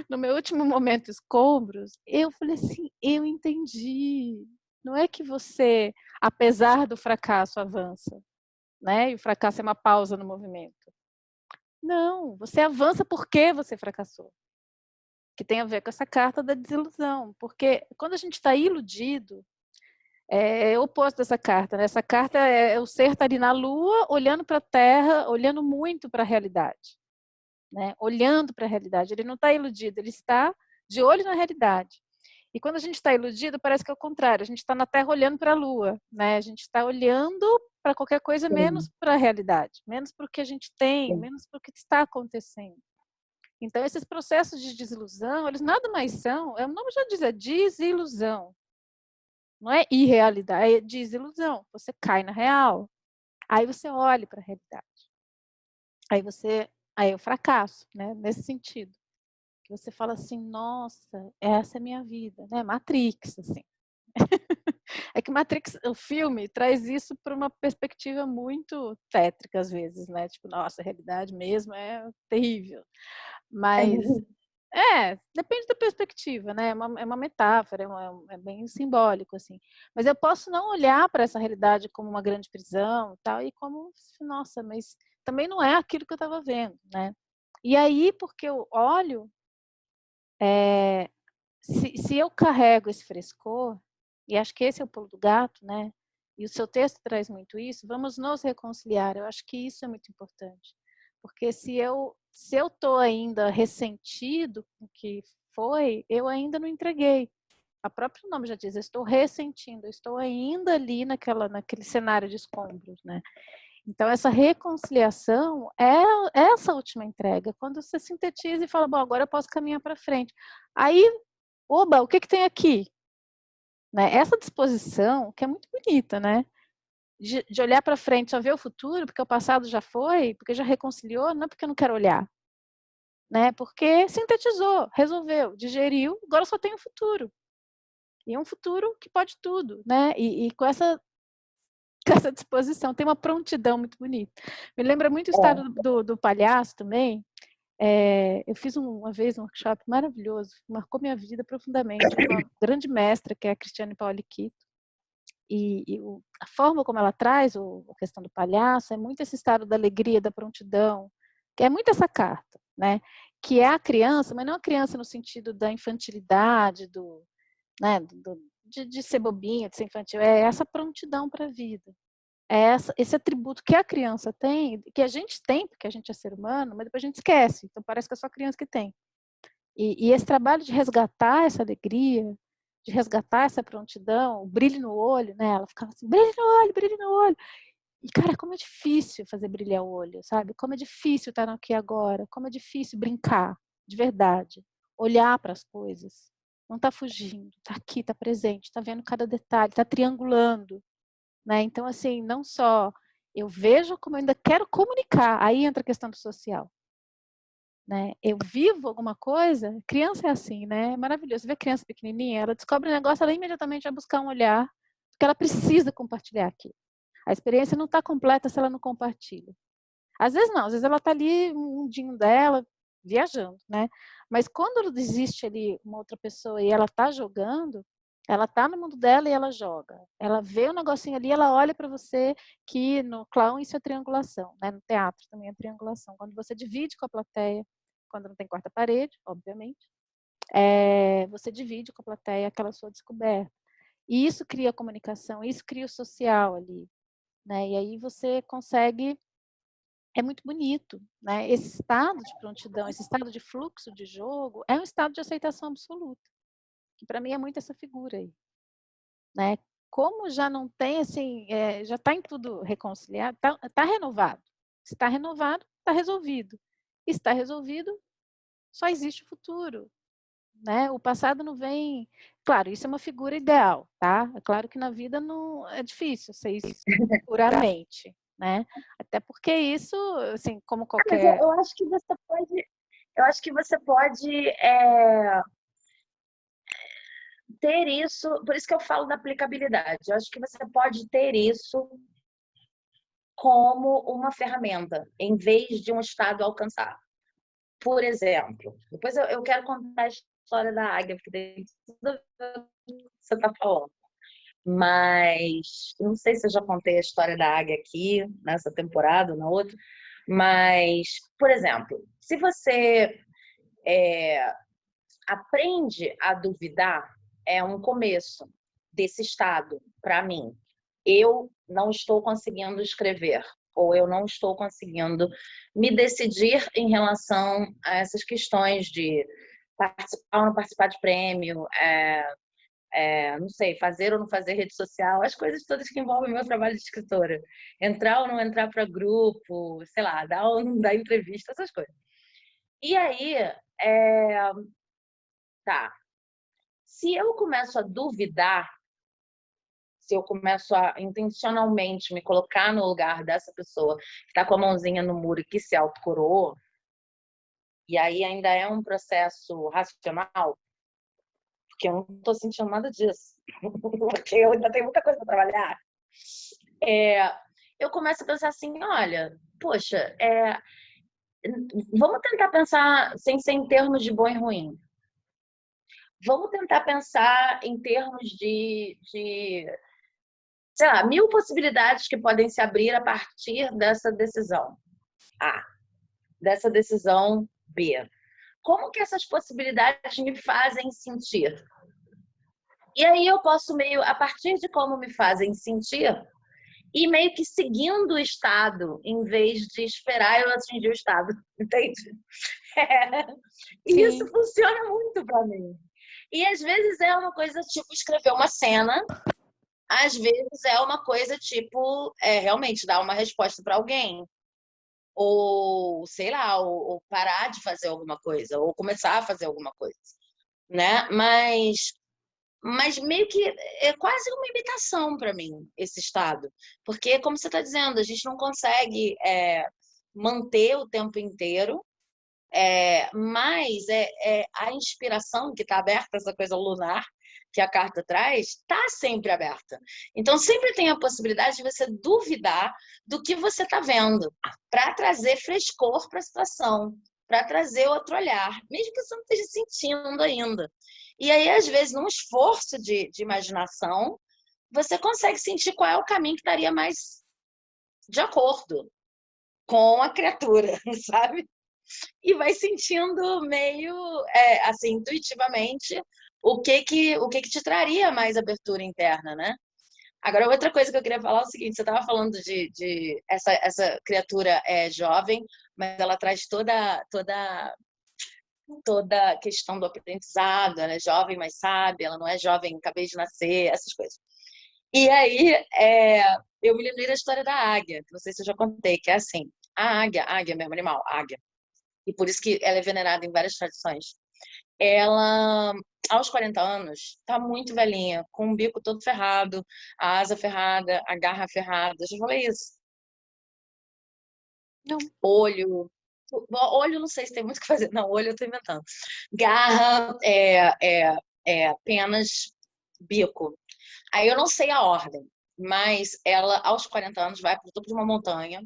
no meu último momento escombros, eu falei assim, eu entendi. Não é que você, apesar do fracasso, avança, né? E o fracasso é uma pausa no movimento. Não, você avança porque você fracassou. Que tem a ver com essa carta da desilusão. Porque quando a gente está iludido, é o oposto dessa carta, né? Essa carta o ser tá ali na Lua, olhando para a Terra, olhando muito para a realidade, né? Olhando para a realidade. Ele não está iludido, ele está de olho na realidade. E quando a gente está iludido, parece que é o contrário. A gente está na Terra olhando para a Lua, né? A gente está olhando para qualquer coisa menos para a realidade, menos para o que a gente tem, menos para o que está acontecendo. Então, esses processos de desilusão, eles nada mais são, o nome já diz, é desilusão. Não é irrealidade, é desilusão. Você cai na real. Aí você olha para a realidade. Aí é o fracasso, né? Nesse sentido. Que você fala assim, nossa, essa é a minha vida, né? Matrix, assim. É que Matrix, o filme, traz isso para uma perspectiva muito tétrica às vezes, né? Tipo, nossa, a realidade mesmo é terrível. Mas depende da perspectiva, né? É uma metáfora, é bem simbólico, assim. Mas eu posso não olhar para essa realidade como uma grande prisão, tal, e como, nossa, mas também não é aquilo que eu estava vendo, né? E aí, porque eu olho, se eu carrego esse frescor, e acho que esse é o pulo do gato, né? E o seu texto traz muito isso, vamos nos reconciliar. Eu acho que isso é muito importante. Porque se eu estou ainda ressentido com o que foi, eu ainda não entreguei. O próprio nome já diz, eu estou ressentindo, eu estou ainda ali naquele cenário de escombros, né? Então, essa reconciliação é essa última entrega, quando você sintetiza e fala, bom, agora eu posso caminhar para frente. Aí, oba, o que tem aqui? Né? Essa disposição, que é muito bonita, né? De olhar para frente, só ver o futuro, porque o passado já foi, porque já reconciliou, não é porque eu não quero olhar. Né? Porque sintetizou, resolveu, digeriu, agora só tem o futuro. E é um futuro que pode tudo, né? E com essa disposição, tem uma prontidão muito bonita. Me lembra muito o estado do palhaço também. Eu fiz uma vez um workshop maravilhoso, marcou minha vida profundamente, uma grande mestra, que é a Cristiane Pauliquito. A forma como ela traz a questão do palhaço é muito esse estado da alegria, da prontidão, que é muito essa carta, né? Que é a criança, mas não a criança no sentido da infantilidade, né, de ser bobinha, de ser infantil, é essa prontidão para a vida. É esse atributo que a criança tem, que a gente tem, porque a gente é ser humano, mas depois a gente esquece, então parece que é só a criança que tem. E esse trabalho de resgatar essa alegria, de resgatar essa prontidão, o brilho no olho, né? Ela ficava assim, brilho no olho, brilho no olho. E, cara, como é difícil fazer brilhar o olho, sabe? Como é difícil estar no aqui e agora, como é difícil brincar, de verdade. Olhar para as coisas. Não está fugindo, está aqui, está presente, está vendo cada detalhe, está triangulando. Né? Então, assim, não só eu vejo, como eu ainda quero comunicar. Aí entra a questão do social. Né? Eu vivo alguma coisa, criança é assim, né? É maravilhoso. Você vê a criança pequenininha, ela descobre um negócio, ela imediatamente vai buscar um olhar, porque ela precisa compartilhar aquilo. A experiência não está completa se ela não compartilha. Às vezes não, às vezes ela está ali, um mundinho dela, viajando, né? Mas quando existe ali uma outra pessoa e ela está jogando, ela está no mundo dela e ela joga. Ela vê o negocinho ali, ela olha para você, que no clown isso é triangulação, né? No teatro também é triangulação. Quando você divide com a plateia, quando não tem quarta parede, obviamente, você divide com a plateia aquela sua descoberta. E isso cria comunicação, isso cria o social ali, né? E aí você consegue, é muito bonito, né? Esse estado de prontidão, esse estado de fluxo de jogo, é um estado de aceitação absoluta, que para mim é muito essa figura aí, né? Como já não tem, assim, já está em tudo reconciliado, está renovado. Se está renovado, está resolvido. E se está resolvido, só existe o futuro, né? O passado não vem. Claro, isso é uma figura ideal, tá? É claro que na vida não é difícil ser isso puramente, né? Até porque isso, assim, como Mas qualquer. eu acho que você pode ter isso, por isso que eu falo da aplicabilidade. Eu acho que você pode ter isso como uma ferramenta, em vez de um estado alcançar. Por exemplo, depois eu quero contar a história da águia, porque tem tudo a ver com o que você está falando. Mas não sei se eu já contei a história da águia aqui, nessa temporada ou na outra. Mas, por exemplo, se você aprende a duvidar, é um começo desse estado, para mim. Eu não estou conseguindo escrever, ou eu não estou conseguindo me decidir em relação a essas questões de participar ou não participar de prêmio, não sei, fazer ou não fazer rede social, as coisas todas que envolvem meu trabalho de escritora. Entrar ou não entrar para grupo, sei lá, dar ou não dar entrevista, essas coisas. E aí, tá. Se eu começo a duvidar, se eu começo a intencionalmente me colocar no lugar dessa pessoa que está com a mãozinha no muro e que se autocoroou, e aí ainda é um processo racional, porque eu não estou sentindo nada disso, porque eu ainda tenho muita coisa para trabalhar, eu começo a pensar assim, olha, poxa, vamos tentar pensar sem ser em termos de bom e ruim. Vamos tentar pensar em termos de sei lá, 1000 possibilidades que podem se abrir a partir dessa decisão A, dessa decisão B. Como que essas possibilidades me fazem sentir? E aí eu posso meio, a partir de como me fazem sentir, e meio que seguindo o estado, em vez de esperar eu atingir o estado, entende? E isso Sim. funciona muito para mim. E às vezes é uma coisa tipo escrever uma cena, às vezes é uma coisa tipo realmente dar uma resposta para alguém. Ou, sei lá, ou parar de fazer alguma coisa, ou começar a fazer alguma coisa, né? Mas meio que é quase uma imitação para mim, esse estado. Porque, como você está dizendo, a gente não consegue manter o tempo inteiro, mas a inspiração que está aberta, essa coisa lunar que a carta traz, está sempre aberta. Então, sempre tem a possibilidade de você duvidar do que você está vendo, para trazer frescor para a situação, para trazer outro olhar, mesmo que você não esteja sentindo ainda. E aí, às vezes, num esforço de imaginação, você consegue sentir qual é o caminho que estaria mais de acordo com a criatura, sabe? E vai sentindo meio assim, intuitivamente o que te traria mais abertura interna, né? Agora, outra coisa que eu queria falar é o seguinte: você estava falando de essa criatura jovem, mas ela traz toda a questão do aprendizado, ela é jovem, mas sabe, ela não é jovem, acabei de nascer, essas coisas. E aí, eu me lembrei da história da águia, que não sei se eu já contei, que é assim, a águia mesmo, animal, águia, e por isso que ela é venerada em várias tradições. Ela, aos 40 anos, tá muito velhinha, com o bico todo ferrado, a asa ferrada, a garra ferrada. Eu já falei isso. Não. Olho, não sei se tem muito o que fazer. Não, olho eu tô inventando. Garra, penas, bico. Aí eu não sei a ordem, mas ela, aos 40 anos, vai para o topo de uma montanha.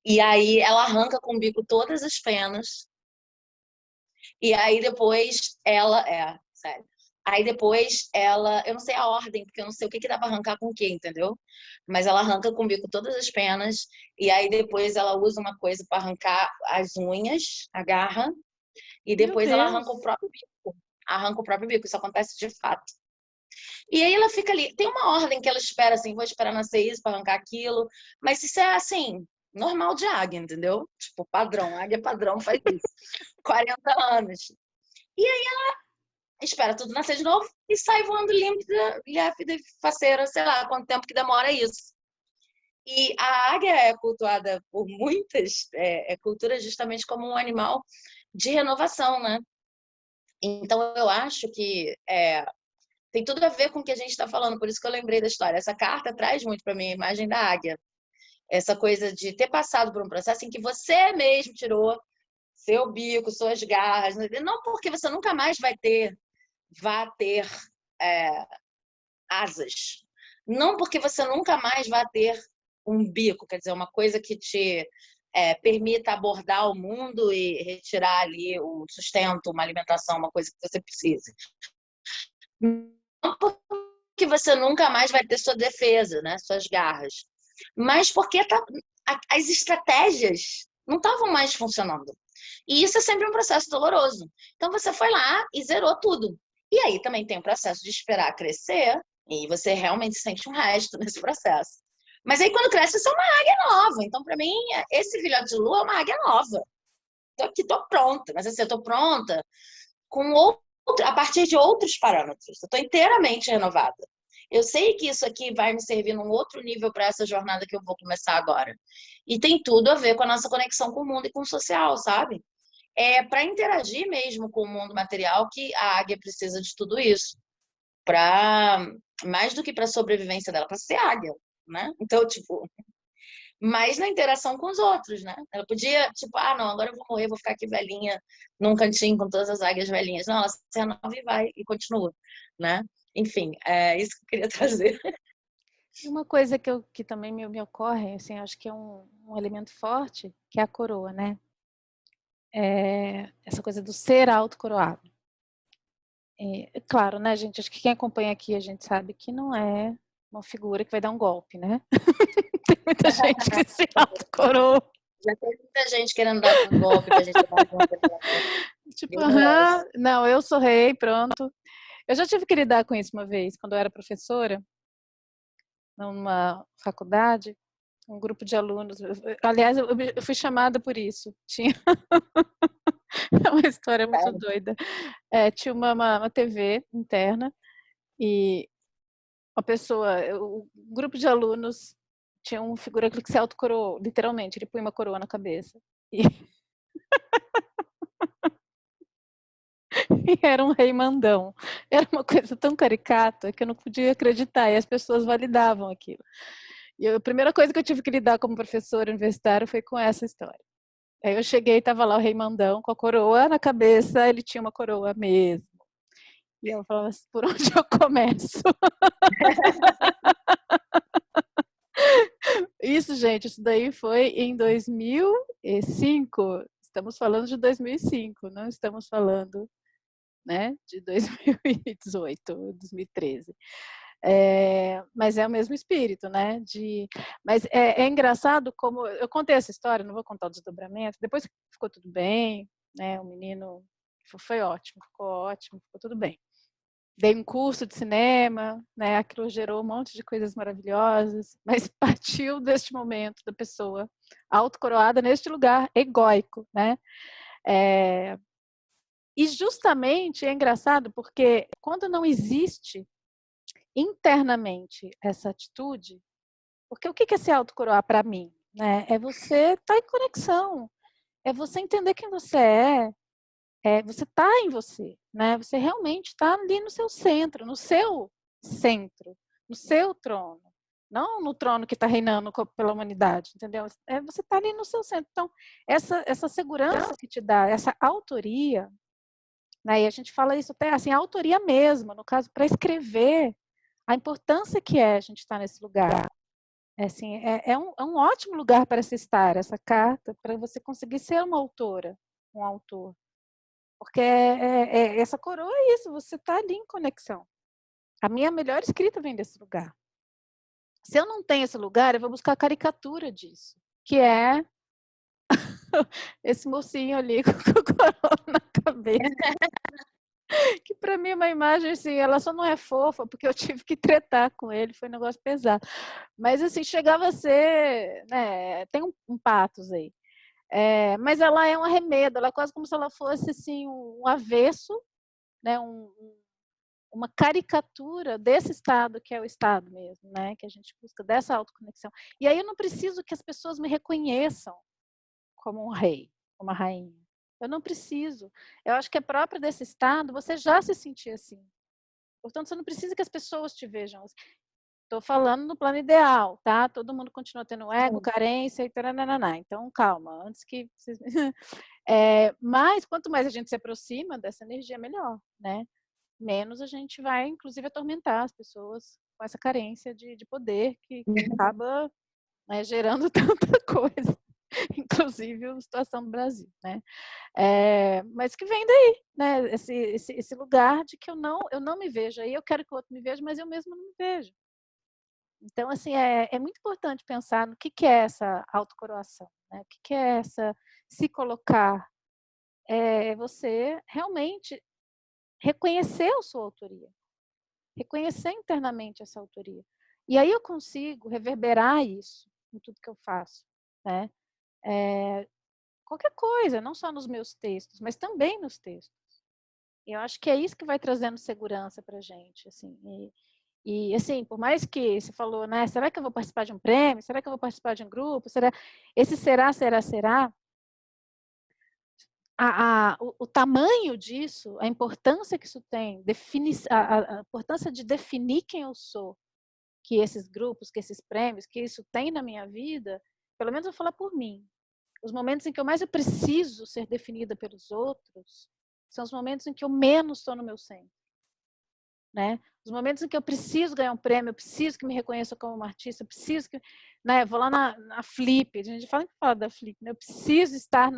E aí ela arranca com o bico todas as penas. E aí depois ela. Sério. Aí depois ela. Eu não sei a ordem, porque eu não sei o que dá pra arrancar com o que, entendeu? Mas ela arranca com o bico todas as penas. E aí depois ela usa uma coisa para arrancar as unhas, a garra. E Meu depois ela arranca o Deus. próprio bico. Arranca o próprio bico. Isso acontece de fato. E aí ela fica ali. Tem uma ordem que ela espera, assim, vou esperar nascer isso para arrancar aquilo. Mas isso é assim, normal de águia, entendeu? Tipo, padrão. Águia padrão faz isso. 40 anos. E aí espera tudo nascer de novo e sai voando límpida, e faceira, sei lá quanto tempo que demora isso. E a águia é cultuada por muitas culturas justamente como um animal de renovação, né? Então eu acho que tem tudo a ver com o que a gente está falando, por isso que eu lembrei da história. Essa carta traz muito para mim a imagem da águia. Essa coisa de ter passado por um processo em que você mesmo tirou seu bico, suas garras, não porque você nunca mais vá ter asas. Não porque você nunca mais vai ter um bico, quer dizer, uma coisa que te permita abordar o mundo e retirar ali o sustento, uma alimentação, uma coisa que você precise. Não porque você nunca mais vai ter sua defesa, né, suas garras, mas porque as estratégias não estavam mais funcionando. E isso é sempre um processo doloroso. Então você foi lá e zerou tudo. E aí também tem o processo de esperar crescer e você realmente sente um resto nesse processo. Mas aí quando cresce, você é uma águia nova. Então, para mim, esse filhote de lua é uma águia nova. Tô aqui, tô pronta. Mas assim, eu tô pronta a partir de outros parâmetros. Eu tô inteiramente renovada. Eu sei que isso aqui vai me servir num outro nível para essa jornada que eu vou começar agora. E tem tudo a ver com a nossa conexão com o mundo e com o social, sabe? É para interagir mesmo com o mundo material que a águia precisa de tudo isso. Para mais do que para a sobrevivência dela, para ser águia, né? Então, tipo, mais na interação com os outros, né? Ela podia, tipo, não, agora eu vou morrer, vou ficar aqui velhinha num cantinho com todas as águias velhinhas. Não, ela se renova e vai e continua, né? Enfim, é isso que eu queria trazer. E uma coisa que também me ocorre, assim, acho que é um elemento forte, que é a coroa, né? Essa coisa do ser autocoroado. Claro, né, gente? Acho que quem acompanha aqui, a gente sabe que não é uma figura que vai dar um golpe, né? Tem muita gente que se autocoroa. Já tem muita gente querendo dar um golpe pra gente dar conta. Tipo, não, eu sou rei, pronto. Eu já tive que lidar com isso uma vez, quando eu era professora, numa faculdade, um grupo de alunos. Aliás, eu fui chamada por isso. Tinha. Mas história muito doida. Tinha uma TV interna e uma pessoa, o grupo de alunos tinha um figura que se autocoroou, literalmente, ele põe uma coroa na cabeça. E e era um rei mandão. Era uma coisa tão caricata que eu não podia acreditar, e as pessoas validavam aquilo. E a primeira coisa que eu tive que lidar como professora universitária foi com essa história. Aí eu cheguei, estava lá o rei mandão com a coroa na cabeça, ele tinha uma coroa mesmo. E eu falava assim, por onde eu começo? Isso, gente, isso daí foi em 2005. Estamos falando de 2005, não estamos falando, né, de 2018, 2013. Mas é o mesmo espírito, né? Mas é engraçado como eu contei essa história, não vou contar o desdobramento. Depois ficou tudo bem, né? O menino foi ótimo, ficou tudo bem. Dei um curso de cinema, né? Aquilo gerou um monte de coisas maravilhosas, mas partiu deste momento da pessoa autocoroada neste lugar egóico, né? E justamente é engraçado porque quando não existe internamente essa atitude, porque o que é se autocoroar para mim? Né? É você estar em conexão, é você entender quem você você está em você, né? Você realmente está ali no seu centro, no seu trono, não no trono que está reinando pela humanidade, entendeu? Você está ali no seu centro. Então, essa segurança que te dá, essa autoria, né? E a gente fala isso até assim, autoria mesmo, no caso, para escrever, a importância que a gente estar nesse lugar. Assim, é um ótimo lugar para se estar, essa carta, para você conseguir ser uma autora, um autor. Porque essa coroa é isso, você está ali em conexão. A minha melhor escrita vem desse lugar. Se eu não tenho esse lugar, eu vou buscar a caricatura disso, que é esse mocinho ali com a coroa na cabeça. Que para mim é uma imagem assim, ela só não é fofa porque eu tive que tretar com ele, foi um negócio pesado. Mas assim, chegava a ser, né, tem um patos aí. Mas ela é um arremedo, ela é quase como se ela fosse assim, um avesso, né, uma caricatura desse estado que é o estado mesmo, né, que a gente busca dessa autoconexão. E aí eu não preciso que as pessoas me reconheçam como um rei, uma rainha. Eu não preciso. Eu acho que é próprio desse estado você já se sentir assim. Portanto, você não precisa que as pessoas te vejam. Estou falando no plano ideal, tá? Todo mundo continua tendo ego, carência e taranana. Então, calma, antes que vocês... mas quanto mais a gente se aproxima dessa energia, melhor, né? Menos a gente vai, inclusive, atormentar as pessoas com essa carência de poder que acaba, né, gerando tanta coisa, inclusive a situação do Brasil, né? Mas que vem daí, né? Esse lugar de que eu não me vejo. Aí eu quero que o outro me veja, mas eu mesma não me vejo. Então, assim, é muito importante pensar no que é essa autocoroação, né? O que é essa se colocar. É você realmente reconhecer a sua autoria, reconhecer internamente essa autoria. E aí eu consigo reverberar isso em tudo que eu faço, né? Qualquer coisa, não só nos meus textos, mas também nos textos. E eu acho que é isso que vai trazendo segurança para a gente, assim. E, assim, por mais que você falou, né? Será que eu vou participar de um prêmio? Será que eu vou participar de um grupo? Esse será? O tamanho disso, a importância que isso tem, a importância de definir quem eu sou, que esses grupos, que esses prêmios, que isso tem na minha vida, pelo menos eu vou falar por mim. Os momentos em que eu mais preciso ser definida pelos outros são os momentos em que eu menos estou no meu centro. Né? Os momentos em que eu preciso ganhar um prêmio, eu preciso que me reconheçam como uma artista, eu preciso que, né, vou lá na Flip, a gente fala da Flip, né? Eu preciso estar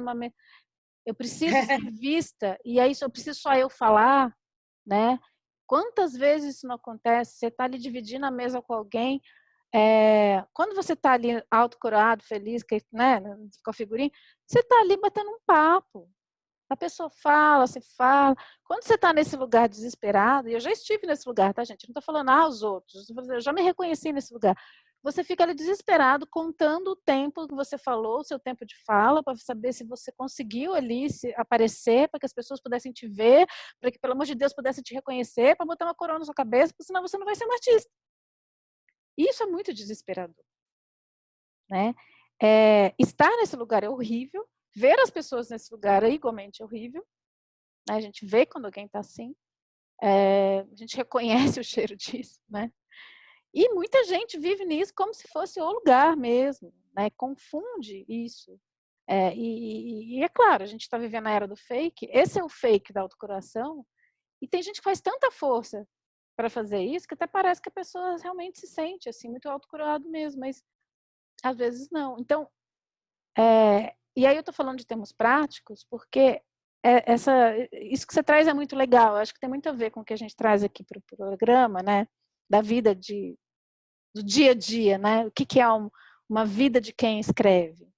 eu preciso ser vista, e aí eu preciso só eu falar, né? Quantas vezes isso não acontece? Você está ali dividindo a mesa com alguém, quando você está ali autocoroado, feliz, né, com a figurinha, você está ali batendo um papo. A pessoa fala, você fala. Quando você está nesse lugar desesperado, e eu já estive nesse lugar, tá, gente? Não estou falando, os outros. Eu já me reconheci nesse lugar. você fica ali desesperado contando o tempo que você falou, o seu tempo de fala, para saber se você conseguiu ali se aparecer, para que as pessoas pudessem te ver, para que, pelo amor de Deus, pudessem te reconhecer, para botar uma coroa na sua cabeça, porque senão você não vai ser um artista. Isso é muito desesperador, né? Estar nesse lugar é horrível, ver as pessoas nesse lugar é igualmente horrível, né? A gente vê quando alguém está assim, a gente reconhece o cheiro disso, né? E muita gente vive nisso como se fosse o lugar mesmo, né? Confunde isso. E é claro, a gente está vivendo a era do fake, esse é o fake da autocuração, e tem gente que faz tanta força para fazer isso que até parece que a pessoa realmente se sente assim, muito autocurado mesmo, mas às vezes não. Então, e aí eu estou falando de termos práticos, porque isso que você traz é muito legal, eu acho que tem muito a ver com o que a gente traz aqui para o programa, né? Da vida do dia a dia, né? O que é uma vida de quem escreve.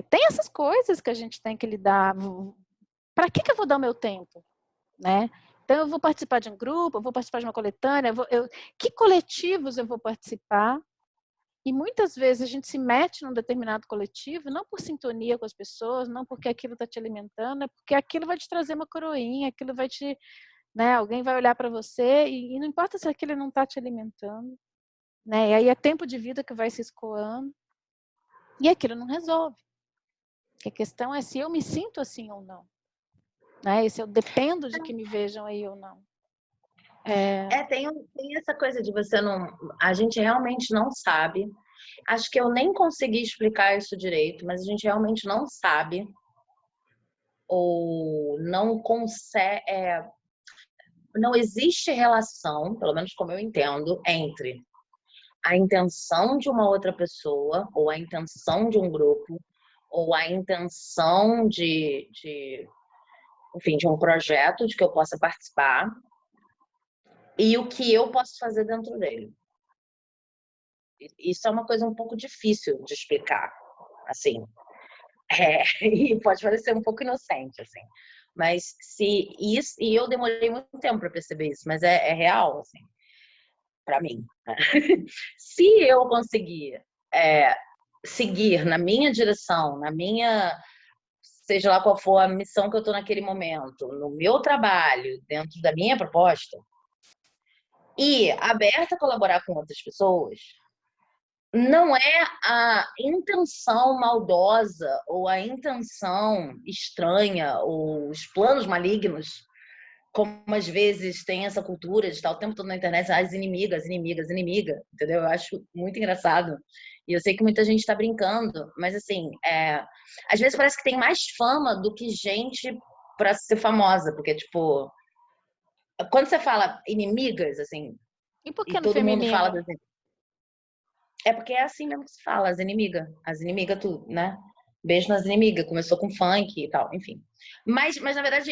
Tem essas coisas que a gente tem que lidar. Para que eu vou dar o meu tempo, né? Então eu vou participar de um grupo, eu vou participar de uma coletânea, que coletivos eu vou participar? E muitas vezes a gente se mete num determinado coletivo, não por sintonia com as pessoas, não porque aquilo está te alimentando, é porque aquilo vai te trazer uma coroinha, aquilo vai te, né? Alguém vai olhar para você e não importa se aquilo não está te alimentando, né? E aí é tempo de vida que vai se escoando e aquilo não resolve. A questão é se eu me sinto assim ou não, né? E se eu dependo de que me vejam aí ou não. Tem essa coisa de você não. A gente realmente não sabe. Acho que eu nem consegui explicar isso direito, mas a gente realmente não sabe ou não consegue. Não existe relação, pelo menos como eu entendo, entre a intenção de uma outra pessoa, ou a intenção de um grupo, ou a intenção enfim, de um projeto de que eu possa participar, e o que eu posso fazer dentro dele. Isso é uma coisa um pouco difícil de explicar, assim. E pode parecer um pouco inocente, assim. Mas se isso, e eu demorei muito tempo para perceber isso, mas é real, assim, para mim. Se eu conseguir seguir na minha direção, seja lá qual for a missão que eu estou naquele momento, no meu trabalho, dentro da minha proposta, e aberta a colaborar com outras pessoas, não é a intenção maldosa ou a intenção estranha ou os planos malignos, como às vezes tem essa cultura de estar o tempo todo na internet, as inimigas, entendeu? Eu acho muito engraçado. E eu sei que muita gente está brincando, mas assim, às vezes parece que tem mais fama do que gente para ser famosa, porque, tipo, quando você fala inimigas, assim, E por e que no todo mundo fala feminino? das. É porque é assim mesmo que se fala, as inimigas tudo, né? Beijo nas inimigas, começou com funk e tal, enfim. Mas na verdade,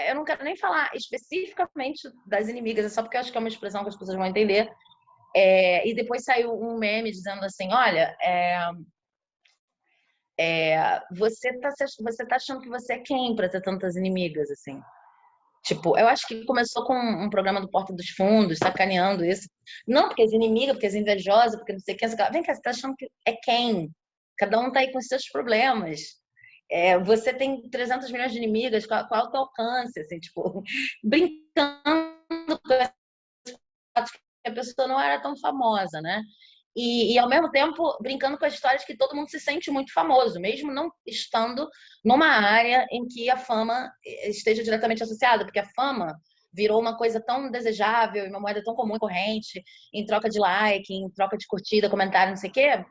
eu não quero nem falar especificamente das inimigas, é só porque eu acho que é uma expressão que as pessoas vão entender. E depois saiu um meme dizendo assim, olha, você tá achando que você é quem para ter tantas inimigas, assim? Tipo, eu acho que começou com um programa do Porta dos Fundos, sacaneando isso. Não, porque as inimigas, porque as invejosas, porque não sei quem. Vem cá, você tá achando que é quem? Cada um tá aí com os seus problemas. Você tem 300 milhões de inimigas, qual é o teu alcance? Assim, tipo, brincando com esse fato que a pessoa não era tão famosa, né? E, ao mesmo tempo, brincando com as histórias que todo mundo se sente muito famoso, mesmo não estando numa área em que a fama esteja diretamente associada, porque a fama virou uma coisa tão desejável e uma moeda tão comum e corrente, em troca de like, em troca de curtida, comentário, não sei o quê,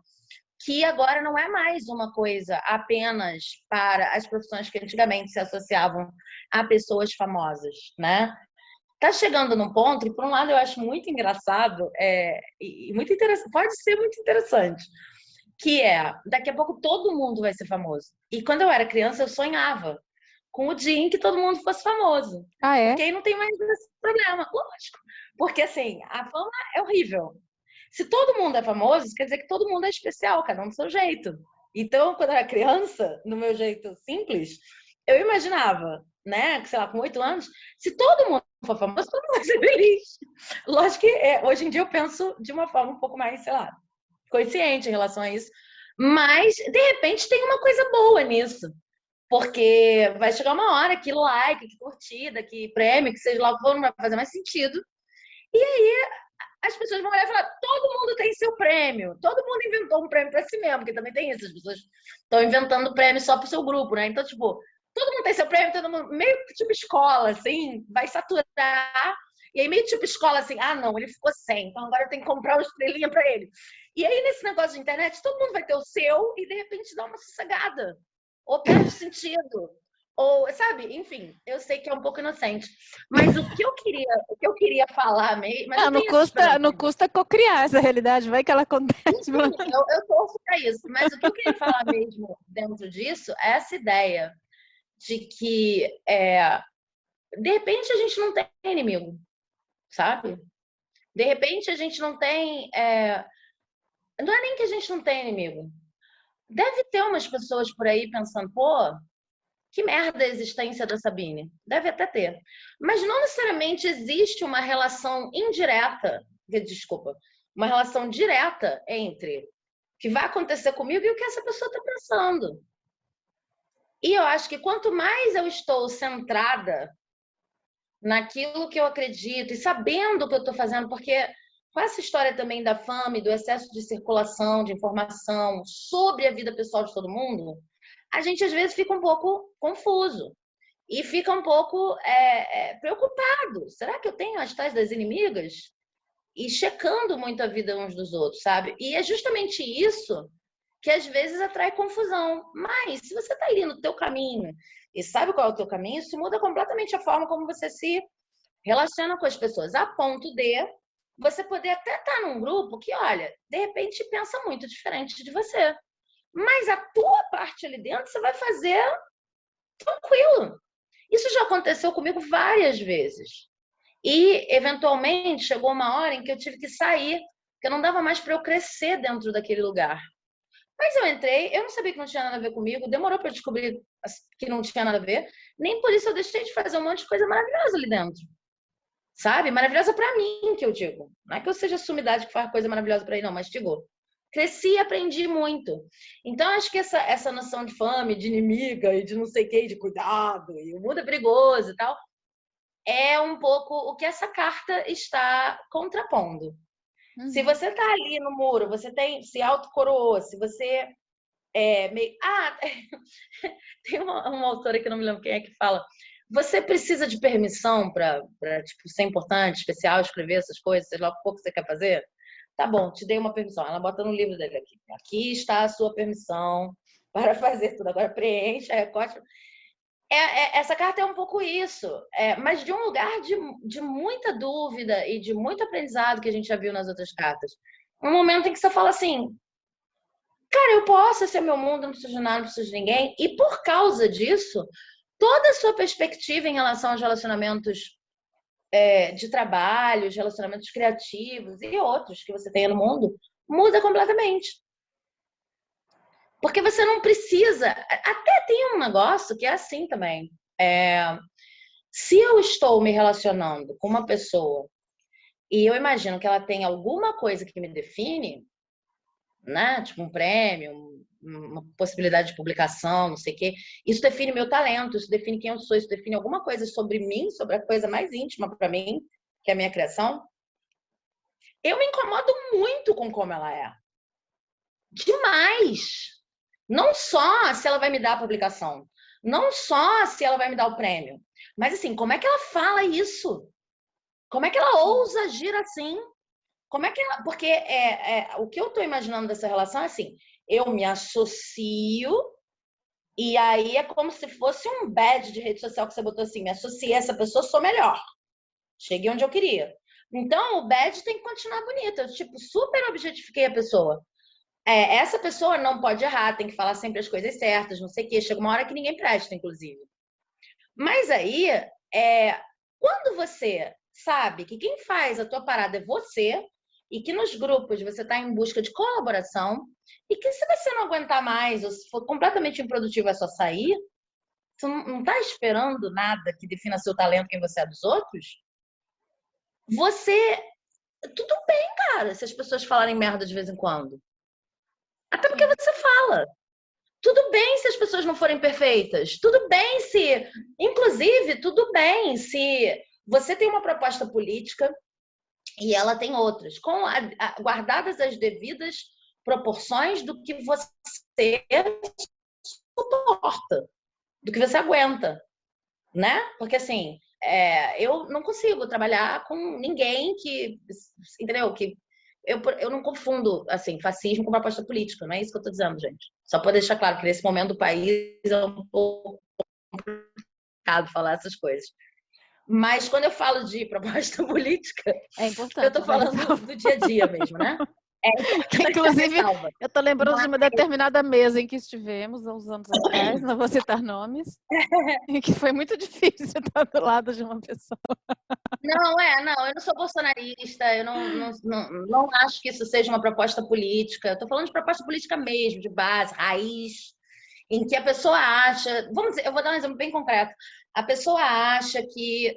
que agora não é mais uma coisa apenas para as profissões que antigamente se associavam a pessoas famosas, né? Tá chegando num ponto, e por um lado eu acho muito engraçado, e muito interessante, pode ser muito interessante, que daqui a pouco todo mundo vai ser famoso. E quando eu era criança, eu sonhava com o dia em que todo mundo fosse famoso. Ah, é? Porque aí não tem mais esse problema, lógico. Porque assim, a fama é horrível. Se todo mundo é famoso, quer dizer que todo mundo é especial, cada um do seu jeito. Então, quando eu era criança, no meu jeito simples, eu imaginava, né, que sei lá, com 8 anos, se todo mundo for famoso, todo mundo vai ser feliz. Lógico que hoje em dia eu penso de uma forma um pouco mais, sei lá, consciente em relação a isso. Mas, de repente, tem uma coisa boa nisso. Porque vai chegar uma hora que like, que curtida, que prêmio, que seja lá o que for, não vai fazer mais sentido. E aí as pessoas vão olhar e falar: todo mundo tem seu prêmio. Todo mundo inventou um prêmio para si mesmo, porque também tem isso. As pessoas estão inventando prêmio só pro seu grupo, né? Então, tipo, todo mundo tem seu prêmio, todo mundo, meio tipo escola, assim, vai saturar. E aí, meio tipo escola, assim, ah, não, ele ficou sem, então agora eu tenho que comprar uma estrelinha para ele. E aí, nesse negócio de internet, todo mundo vai ter o seu e, de repente, dá uma sossegada. Ou perde sentido. Ou, sabe, enfim, eu sei que é um pouco inocente. Mas o que eu queria falar mesmo, mas eu Não tenho essa esperança. não custa cocriar essa realidade, vai que ela acontece. Sim, eu torço para isso. Mas o que eu queria falar mesmo dentro disso é essa ideia de que, de repente, a gente não tem inimigo, sabe? De repente, a gente não tem. Não é nem que a gente não tem inimigo. Deve ter umas pessoas por aí pensando, pô, que merda a existência da Sabine. Deve até ter. Mas não necessariamente existe uma relação indireta, desculpa, uma relação direta entre o que vai acontecer comigo e o que essa pessoa está pensando. E eu acho que quanto mais eu estou centrada naquilo que eu acredito e sabendo o que eu estou fazendo, porque com essa história também da fama e do excesso de circulação de informação sobre a vida pessoal de todo mundo, a gente às vezes fica um pouco confuso e fica um pouco preocupado. Será que eu tenho as tais das inimigas? E checando muito a vida uns dos outros, sabe? E é justamente isso que às vezes atrai confusão. Mas se você está ali no teu caminho e sabe qual é o teu caminho, isso muda completamente a forma como você se relaciona com as pessoas, a ponto de você poder até estar num grupo que, olha, de repente pensa muito diferente de você. Mas a tua parte ali dentro você vai fazer tranquilo. Isso já aconteceu comigo várias vezes. E, eventualmente, chegou uma hora em que eu tive que sair, porque não dava mais para eu crescer dentro daquele lugar. Mas eu entrei, eu não sabia que não tinha nada a ver comigo, demorou para eu descobrir que não tinha nada a ver, nem por isso eu deixei de fazer um monte de coisa maravilhosa ali dentro. Sabe? Maravilhosa para mim, que eu digo. Não é que eu seja sumidade que faz coisa maravilhosa para ele, não, mas digo, cresci e aprendi muito. Então, acho que essa noção de fama, de inimiga e de não sei o que, de cuidado, e o mundo é perigoso e tal, é um pouco o que essa carta está contrapondo. Se você tá ali no muro, você se autocoroou, se você meio. Ah, tem uma autora que eu não me lembro quem é que fala. Você precisa de permissão para tipo, ser importante, especial, escrever essas coisas, sei lá o pouco que você quer fazer? Tá bom, te dei uma permissão. Ela bota no livro dele aqui. Aqui está a sua permissão para fazer tudo. Agora preencha, recorte. Essa carta é um pouco isso, mas de um lugar de muita dúvida e de muito aprendizado que a gente já viu nas outras cartas. Um momento em que você fala assim, cara, eu posso ser meu mundo, não preciso de nada, não preciso de ninguém. E por causa disso, toda a sua perspectiva em relação aos relacionamentos de trabalho, os relacionamentos criativos e outros que você tem no mundo, muda completamente. Porque você não precisa. Até tem um negócio que é assim também. Se eu estou me relacionando com uma pessoa e eu imagino que ela tem alguma coisa que me define, né? Tipo um prêmio, uma possibilidade de publicação, não sei o quê. Isso define meu talento, isso define quem eu sou, isso define alguma coisa sobre mim, sobre a coisa mais íntima para mim, que é a minha criação. Eu me incomodo muito com como ela é. Demais. Não só se ela vai me dar a publicação, não só se ela vai me dar o prêmio, mas assim, como é que ela fala isso? Como é que ela ousa agir assim? Como é que ela... Porque o que eu estou imaginando dessa relação é assim, eu me associo e aí é como se fosse um badge de rede social que você botou assim, me associei a essa pessoa, sou melhor. Cheguei onde eu queria. Então, o badge tem que continuar bonito. Eu, tipo, super objetifiquei a pessoa. Essa pessoa não pode errar, tem que falar sempre as coisas certas, não sei o quê. Chega uma hora que ninguém presta, inclusive. Mas aí, quando você sabe que quem faz a tua parada é você e que nos grupos você está em busca de colaboração e que se você não aguentar mais ou se for completamente improdutivo é só sair, você não está esperando nada que defina seu talento, quem você é dos outros, você... Tudo bem, cara, se as pessoas falarem merda de vez em quando. Até porque Sim. você fala. Tudo bem se as pessoas não forem perfeitas. Tudo bem se, inclusive, tudo bem se você tem uma proposta política e ela tem outras, guardadas as devidas proporções do que você suporta, do que você aguenta, né? Porque assim, eu não consigo trabalhar com ninguém que, entendeu? Que eu não confundo assim fascismo com proposta política, não é isso que eu estou dizendo, gente. Só para deixar claro que nesse momento do país é um pouco complicado falar essas coisas. Mas quando eu falo de proposta política, É eu importante, estou né? falando do dia a dia mesmo, né? É Que, importante a inclusive, ressalva. eu estou lembrando de uma determinada mesa em que estivemos há uns anos atrás, não vou citar nomes, e que foi muito difícil estar do lado de uma pessoa. Não, eu não sou bolsonarista, eu não acho que isso seja uma proposta política. Eu estou falando de proposta política mesmo, de base, raiz, em que a pessoa acha. Vamos dizer, eu vou dar um exemplo bem concreto. A pessoa acha que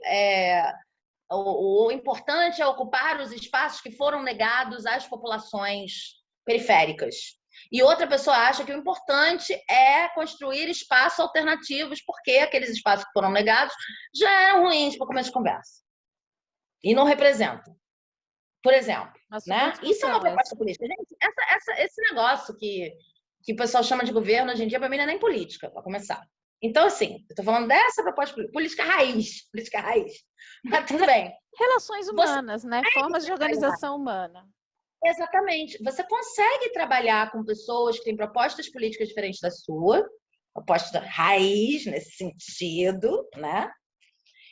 o importante é ocupar os espaços que foram negados às populações periféricas. E outra pessoa acha que o importante é construir espaços alternativos, porque aqueles espaços que foram negados já eram ruins para começo de conversa. E não representam. Por exemplo, Uma super né? Isso é uma discussão proposta essa. política. Gente, esse negócio que o pessoal chama de governo hoje em dia, para mim, não é nem política, para começar. Então, assim, eu estou falando dessa proposta política raiz. Política raiz. Mas tudo bem. Relações Você humanas, né? Formas de trabalhar. organização humana. Exatamente. Você consegue trabalhar com pessoas que têm propostas políticas diferentes da sua, proposta raiz nesse sentido, né?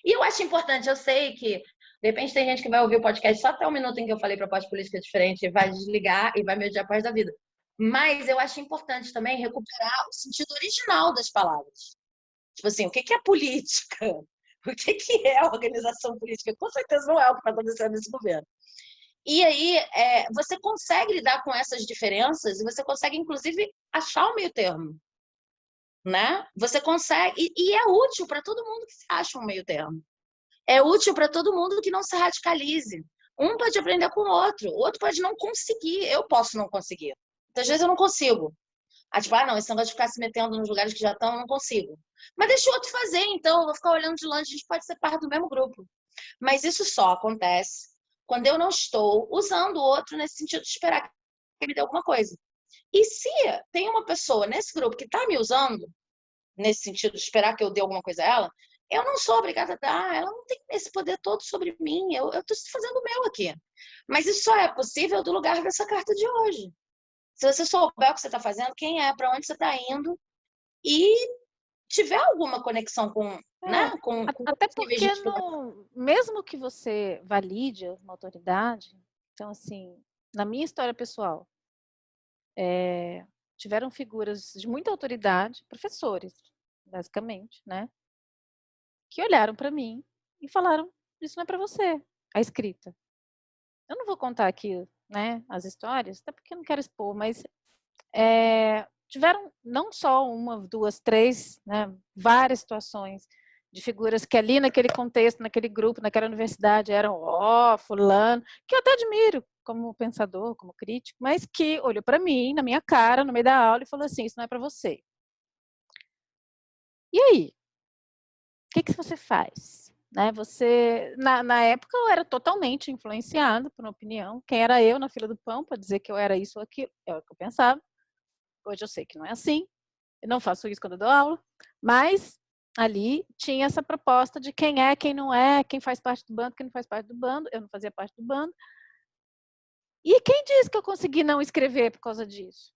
E eu acho importante, eu sei que de repente tem gente que vai ouvir o podcast só até o minuto em que eu falei proposta política diferente e vai desligar e vai me odiar a paz da vida. Mas eu acho importante também recuperar o sentido original das palavras. Tipo assim, o que é política? O que é organização política? Com certeza não é o que está acontecendo nesse governo. E aí, você consegue lidar com essas diferenças e você consegue, inclusive, achar o meio termo, né? Você consegue, e é útil para todo mundo que se acha um meio termo. É útil para todo mundo que não se radicalize. Um pode aprender com o outro pode não conseguir, eu posso não conseguir. Muitas vezes eu não consigo. Tipo, não, esse negócio de ficar se metendo nos lugares que já estão, eu não consigo. Mas deixa o outro fazer, então, eu vou ficar olhando de longe, a gente pode ser parte do mesmo grupo. Mas isso só acontece quando eu não estou usando o outro nesse sentido de esperar que ele me dê alguma coisa. E se tem uma pessoa nesse grupo que está me usando, nesse sentido de esperar que eu dê alguma coisa a ela, eu não sou obrigada a dar, ela não tem esse poder todo sobre mim, eu estou fazendo o meu aqui. Mas isso só é possível do lugar dessa carta de hoje. Se você souber o que você está fazendo, quem é, para onde você está indo, e tiver alguma conexão com, É, né, com até outros níveis de porque explicação. mesmo que você valide uma autoridade, então assim, na minha história pessoal, tiveram figuras de muita autoridade, professores, basicamente, né, que olharam para mim e falaram: isso não é para você, a escrita. Eu não vou contar aqui, né, as histórias, até porque eu não quero expor, mas tiveram não só uma, duas, três, né, várias situações de figuras que ali naquele contexto, naquele grupo, naquela universidade eram fulano, que eu até admiro como pensador, como crítico, mas que olhou para mim, na minha cara, no meio da aula e falou assim: isso não é para você. E aí? O que você faz? Né, você, na época, eu era totalmente influenciada por uma opinião. Quem era eu na fila do pão para dizer que eu era isso ou aquilo? É o que eu pensava. Hoje eu sei que não é assim. Eu não faço isso quando eu dou aula, mas ali tinha essa proposta de quem é, quem não é, quem faz parte do bando, quem não faz parte do bando. Eu não fazia parte do bando. E quem disse que eu consegui não escrever por causa disso?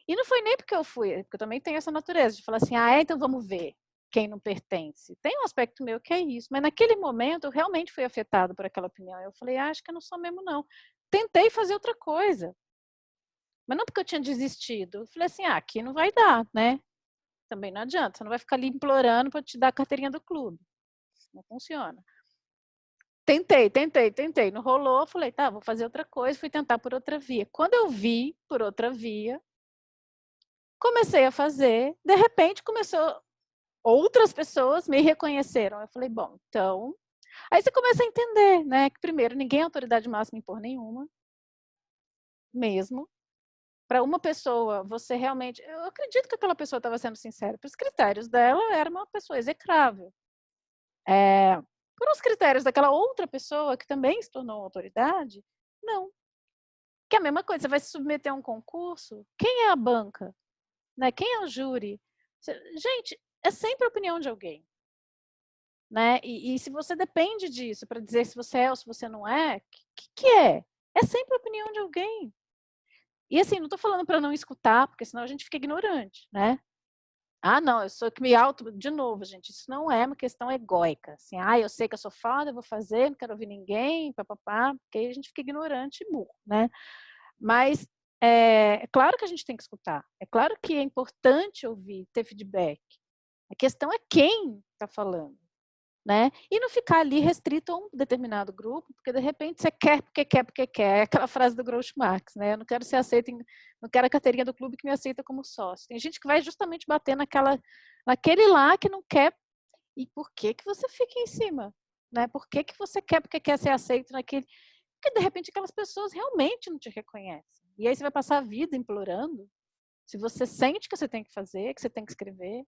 E não foi nem porque eu fui, porque eu também tenho essa natureza de falar assim, então vamos ver quem não pertence. Tem um aspecto meu que é isso, mas naquele momento eu realmente fui afetado por aquela opinião. Eu falei, acho que eu não sou mesmo não. Tentei fazer outra coisa, mas não porque eu tinha desistido. Eu falei assim, aqui não vai dar, né? Também não adianta, você não vai ficar ali implorando para te dar a carteirinha do clube. Não funciona. Tentei, não rolou, falei, tá, vou fazer outra coisa, fui tentar por outra via. Quando eu vi por outra via, comecei a fazer, de repente começou, outras pessoas me reconheceram. Eu falei, bom, então. Aí você começa a entender, né? Que primeiro, ninguém é autoridade máxima em por nenhuma, mesmo. para uma pessoa, você realmente... Eu acredito que aquela pessoa estava sendo sincera. Para os critérios dela, era uma pessoa execrável. Para os critérios daquela outra pessoa, que também se tornou autoridade, não. Que é a mesma coisa, você vai se submeter a um concurso, quem é a banca? Né? Quem é o júri? Gente, é sempre a opinião de alguém. Né? E se você depende disso para dizer se você é ou se você não é, o que é? É sempre a opinião de alguém. E assim, não estou falando para não escutar, porque senão a gente fica ignorante, né? Ah, não, eu sou que me auto... De novo, gente, isso não é uma questão egóica. Assim, eu sei que eu sou foda, eu vou fazer, não quero ouvir ninguém, papapá, porque aí a gente fica ignorante e burro, né? Mas é claro que a gente tem que escutar. É claro que é importante ouvir, ter feedback. A questão é quem está falando. Né? E não ficar ali restrito a um determinado grupo, porque de repente você quer porque quer, porque quer. É aquela frase do Groucho Marx, né? Eu não quero ser aceito, não quero a carteirinha do clube que me aceita como sócio. Tem gente que vai justamente bater naquele lá que não quer. E por que você fica em cima? Né? Por que você quer porque quer ser aceito naquele? Porque de repente aquelas pessoas realmente não te reconhecem. E aí você vai passar a vida implorando. Se você sente que você tem que fazer, que você tem que escrever,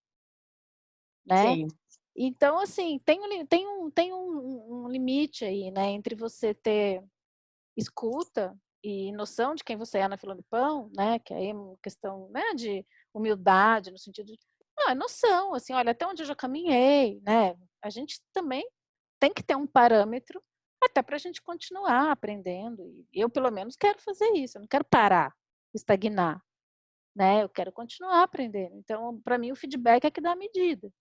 né? Sim. Então, assim, tem um limite aí, né, entre você ter escuta e noção de quem você é na fila do pão, né, que aí é uma questão, né, de humildade, no sentido de, é noção, assim, olha, até onde eu já caminhei, né, a gente também tem que ter um parâmetro até para a gente continuar aprendendo, e eu, pelo menos, quero fazer isso, eu não quero parar, estagnar, né, eu quero continuar aprendendo. Então, para mim, o feedback é que dá a medida.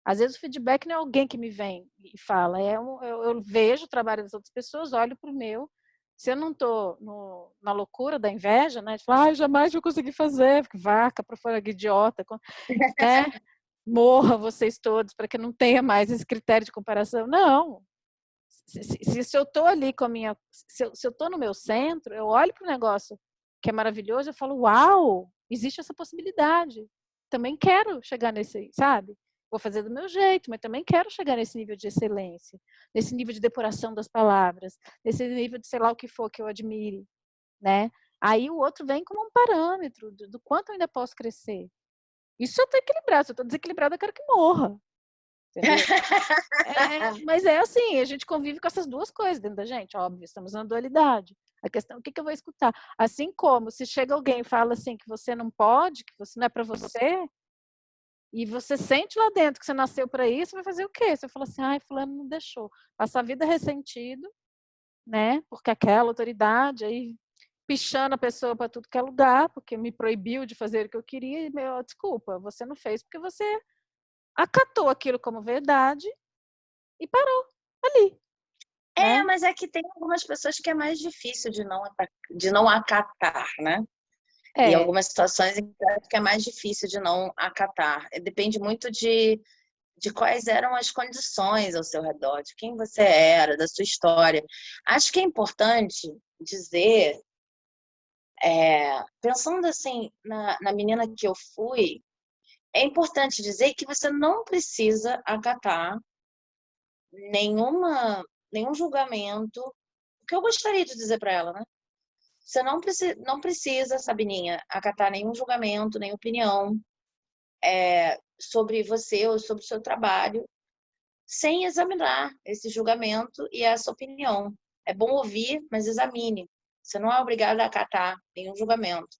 Às vezes o feedback não é alguém que me vem e fala, eu vejo o trabalho das outras pessoas, olho para o meu, se eu não estou na loucura da inveja, né, de falar, jamais vou conseguir fazer, porque vaca para fora, que idiota, né, morra vocês todos, para que não tenha mais esse critério de comparação. Não, se eu estou ali com a minha, se eu estou no meu centro, eu olho para o negócio que é maravilhoso, eu falo, uau, existe essa possibilidade, também quero chegar nesse, sabe? Vou fazer do meu jeito, mas também quero chegar nesse nível de excelência, nesse nível de depuração das palavras, nesse nível de sei lá o que for que eu admire, né? Aí o outro vem como um parâmetro do quanto eu ainda posso crescer. Isso eu estou equilibrado, se eu estou desequilibrado, eu quero que morra, entendeu? Mas é assim, a gente convive com essas duas coisas dentro da gente, óbvio, estamos na dualidade. A questão, o que eu vou escutar? Assim como, se chega alguém e fala assim, que você não pode, que você não é para você, e você sente lá dentro que você nasceu para isso, você vai fazer o quê? Você fala assim, ai, fulano não deixou. Passa a vida ressentido, né? Porque aquela autoridade aí pichando a pessoa para tudo que é lugar, porque me proibiu de fazer o que eu queria, e, desculpa, você não fez porque você acatou aquilo como verdade e parou ali, né? Mas é que tem algumas pessoas que é mais difícil de não acatar, né? E É, algumas situações em que é mais difícil de não acatar. Depende muito de quais eram as condições ao seu redor, de quem você era, da sua história. Acho que é importante dizer, pensando assim na menina que eu fui, é importante dizer que você não precisa acatar nenhum julgamento. O que eu gostaria de dizer para ela, né? Você não precisa, Sabininha, acatar nenhum julgamento, nem opinião sobre você ou sobre o seu trabalho, sem examinar esse julgamento e essa opinião. É bom ouvir, mas examine. Você não é obrigado a acatar nenhum julgamento,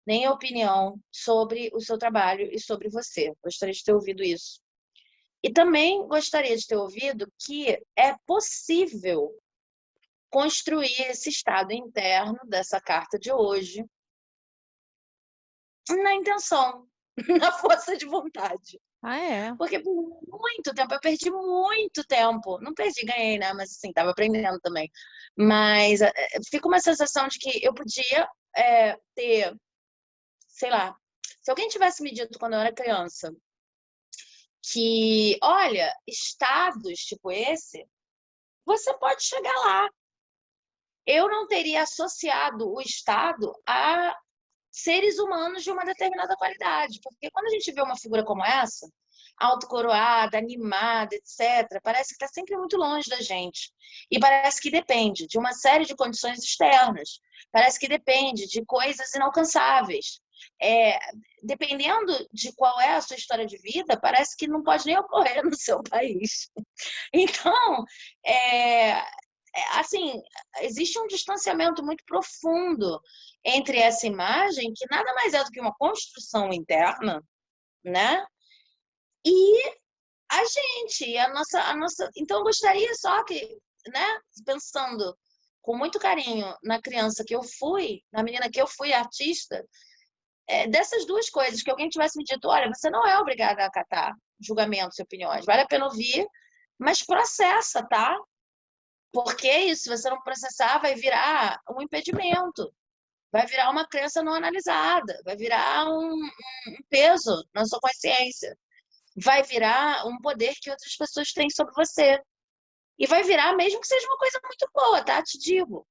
nem a opinião sobre o seu trabalho e sobre você. Gostaria de ter ouvido isso. E também gostaria de ter ouvido que é possível construir esse estado interno dessa carta de hoje na intenção, na força de vontade. é. Porque por muito tempo, eu perdi muito tempo. Não perdi, ganhei, né? Mas assim, tava aprendendo também. Mas fica uma sensação de que eu podia ter, sei lá, se alguém tivesse me dito quando eu era criança que, olha, estados tipo esse, você pode chegar lá. Eu não teria associado o estado a seres humanos de uma determinada qualidade. Porque quando a gente vê uma figura como essa, autocoroada, animada, etc., parece que está sempre muito longe da gente. E parece que depende de uma série de condições externas. Parece que depende de coisas inalcançáveis. Dependendo de qual é a sua história de vida, parece que não pode nem ocorrer no seu país. Então, assim, existe um distanciamento muito profundo entre essa imagem, que nada mais é do que uma construção interna, né? E a gente, a nossa. Então, eu gostaria só que, né, pensando com muito carinho na criança que eu fui, na menina que eu fui artista, dessas duas coisas, que alguém tivesse me dito: olha, você não é obrigada a acatar julgamentos e opiniões, vale a pena ouvir, mas processa, tá? Porque isso, se você não processar, vai virar um impedimento, vai virar uma crença não analisada, vai virar um peso na sua consciência, vai virar um poder que outras pessoas têm sobre você. E vai virar, mesmo que seja uma coisa muito boa, tá? Te digo.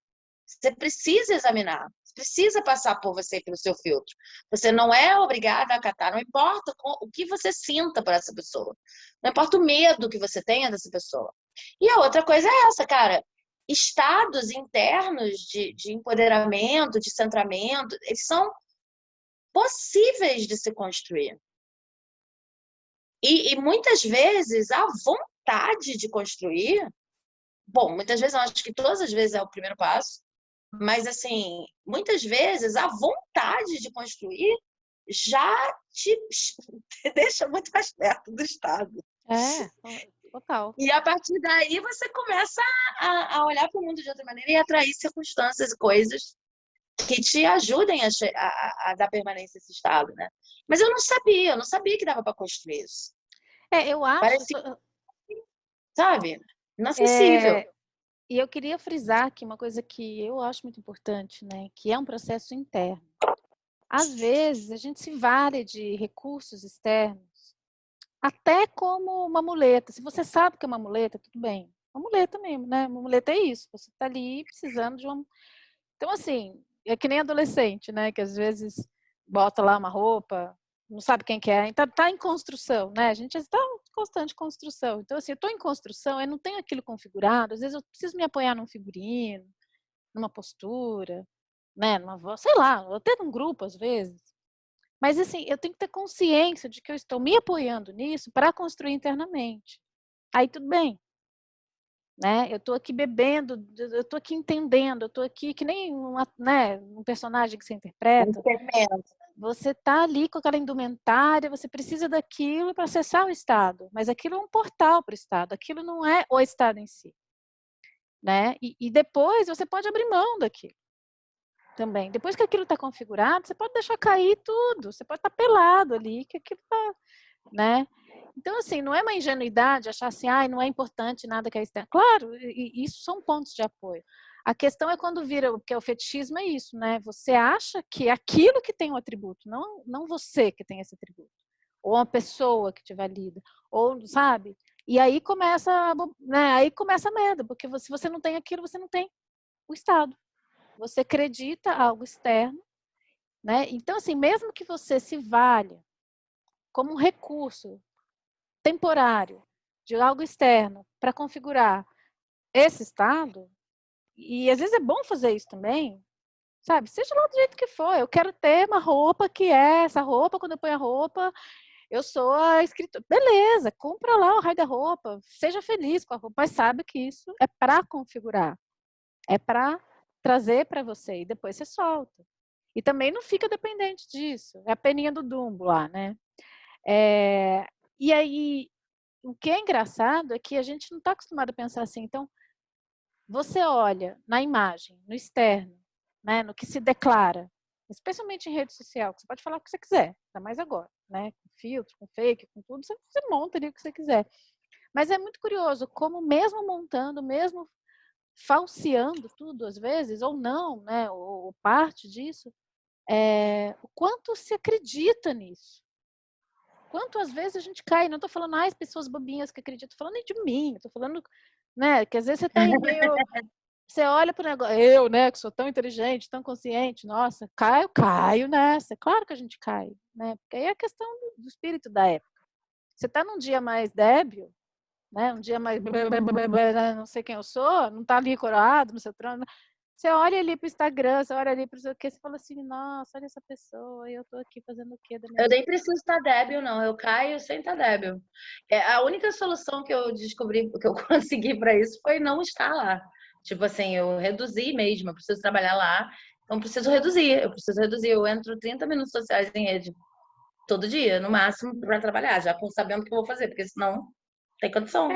Você precisa examinar, você precisa passar por você e pelo seu filtro. Você não é obrigada a acatar, não importa o que você sinta por essa pessoa. Não importa o medo que você tenha dessa pessoa. E a outra coisa é essa, cara. Estados internos de empoderamento, de centramento, eles são possíveis de se construir. E muitas vezes a vontade de construir, bom, muitas vezes eu acho que todas as vezes é o primeiro passo, mas assim, muitas vezes a vontade de construir já te deixa muito mais perto do Estado. Total. E a partir daí você começa a olhar para o mundo de outra maneira e atrair circunstâncias e coisas que te ajudem a dar permanência a esse estado, né? Mas eu não sabia que dava para construir isso. Eu acho, Parece, sabe, inacessível. E eu queria frisar aqui uma coisa que eu acho muito importante, né? Que é um processo interno. Às vezes, a gente se vale de recursos externos, até como uma muleta. Se você sabe que é uma muleta, tudo bem. Uma muleta mesmo, né? Uma muleta é isso. Você está ali precisando de uma... Então, assim, é que nem adolescente, né? Que às vezes bota lá uma roupa, não sabe quem que é. Então, tá em construção, né? A gente está em constante construção. Então, assim, eu estou em construção, eu não tenho aquilo configurado. Às vezes eu preciso me apoiar num figurino, numa postura, né? Numa voz, sei lá, até num grupo, às vezes. Mas, assim, eu tenho que ter consciência de que eu estou me apoiando nisso para construir internamente. Aí tudo bem. Né? Eu estou aqui bebendo, eu estou aqui entendendo, eu estou aqui que nem um personagem que você interpreta. Você está ali com aquela indumentária, você precisa daquilo para acessar o Estado, mas aquilo é um portal para o Estado, aquilo não é o Estado em si. Né? E depois você pode abrir mão daquilo também. Depois que aquilo está configurado, você pode deixar cair tudo, você pode estar pelado ali, que aquilo está... Né? Então, assim, não é uma ingenuidade achar assim, não é importante nada que é externo. Claro, isso são pontos de apoio. A questão é quando vira, porque o fetichismo é isso, né? Você acha que é aquilo que tem o atributo, não você que tem esse atributo. Ou uma pessoa que te valida, ou, sabe? E aí começa, né? Aí começa a merda, porque se você não tem aquilo, você não tem o Estado. Você acredita algo externo, né? Então, assim, mesmo que você se valha como um recurso temporário de algo externo para configurar esse estado, e às vezes é bom fazer isso também, sabe? Seja lá do jeito que for, eu quero ter uma roupa que é essa roupa, quando eu ponho a roupa, eu sou a escritora. Beleza, compra lá o raio da roupa, seja feliz com a roupa, mas sabe que isso é para configurar, é para trazer para você e depois você solta. E também não fica dependente disso, é a peninha do Dumbo lá, né? E aí, o que é engraçado é que a gente não está acostumado a pensar assim. Então, você olha na imagem, no externo, né, no que se declara, especialmente em rede social, que você pode falar o que você quiser, ainda mais agora, né? Com filtro, com fake, com tudo, você monta ali o que você quiser. Mas é muito curioso como mesmo montando, mesmo falseando tudo às vezes, ou não, né, ou parte disso, o quanto se acredita nisso. Quanto às vezes a gente cai, não estou falando as pessoas bobinhas que acreditam, estou falando nem de mim, estou falando, né, que às vezes você está em meio, você olha para o negócio, eu, né, que sou tão inteligente, tão consciente, nossa, caio nessa, claro que a gente cai, né, porque aí é a questão do espírito da época. Você está num dia mais débil, né? Um dia mais não sei quem eu sou, não está ali coroado no seu trono. Você olha ali para o Instagram, você olha ali para o que, você fala assim, nossa, olha essa pessoa, e eu estou aqui fazendo o quê da minha Eu vida? nem preciso estar débil, não. Eu caio sem estar débil. A única solução que eu descobri, que eu consegui para isso foi não estar lá. Tipo assim, eu reduzi mesmo. Eu preciso trabalhar lá, então preciso reduzir. Eu preciso reduzir. Eu entro 30 minutos sociais em rede todo dia, no máximo, para trabalhar, já sabendo o que eu vou fazer, porque senão não tem condição.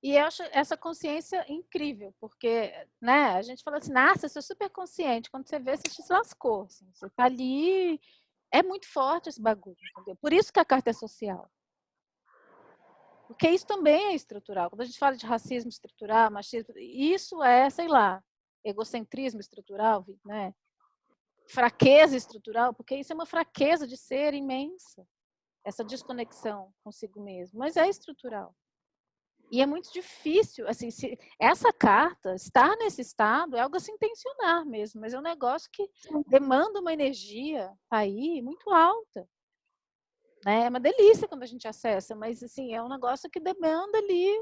E eu acho essa consciência incrível, porque, né, a gente fala assim, nossa, eu sou super consciente. Quando você vê, você se lascou. Assim, você tá ali. É muito forte esse bagulho, entendeu? Por isso que a carta é social. Porque isso também é estrutural. Quando a gente fala de racismo estrutural, machismo, isso é, sei lá, egocentrismo estrutural, né? Fraqueza estrutural, porque isso é uma fraqueza de ser imensa. Essa desconexão consigo mesmo. Mas é estrutural. E é muito difícil, assim, essa carta, estar nesse estado é algo a se intencionar mesmo, mas é um negócio que demanda uma energia aí muito alta. Né? É uma delícia quando a gente acessa, mas assim, é um negócio que demanda ali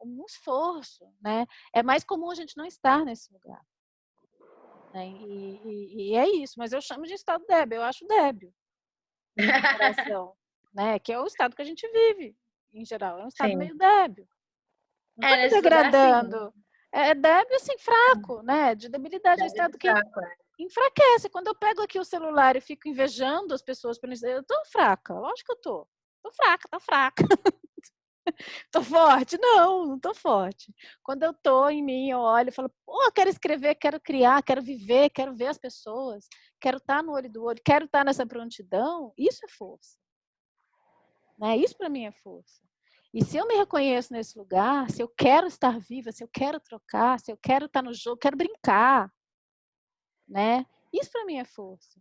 um esforço. Né? É mais comum a gente não estar nesse lugar. Né? E é isso, mas eu chamo de estado débil, eu acho débil, em comparação, né? Que é o estado que a gente vive, em geral, é um estado Sim. meio débil. Não estou me Nesse lugar, sim. degradando. É débil, assim, fraco, né? De debilidade, é um Deve estado que fraco, enfraquece. Quando eu pego aqui o celular e fico invejando as pessoas, eu tô fraca, lógico que eu tô. Tô fraca, tá fraca. Tô forte? Não tô forte. Quando eu tô em mim, eu olho e falo, pô, quero escrever, quero criar, quero viver, quero ver as pessoas, quero estar no olho do olho, quero estar nessa prontidão, isso é força. Né? Isso para mim é força. E se eu me reconheço nesse lugar, se eu quero estar viva, se eu quero trocar, se eu quero estar no jogo, quero brincar, né? Isso para mim é força.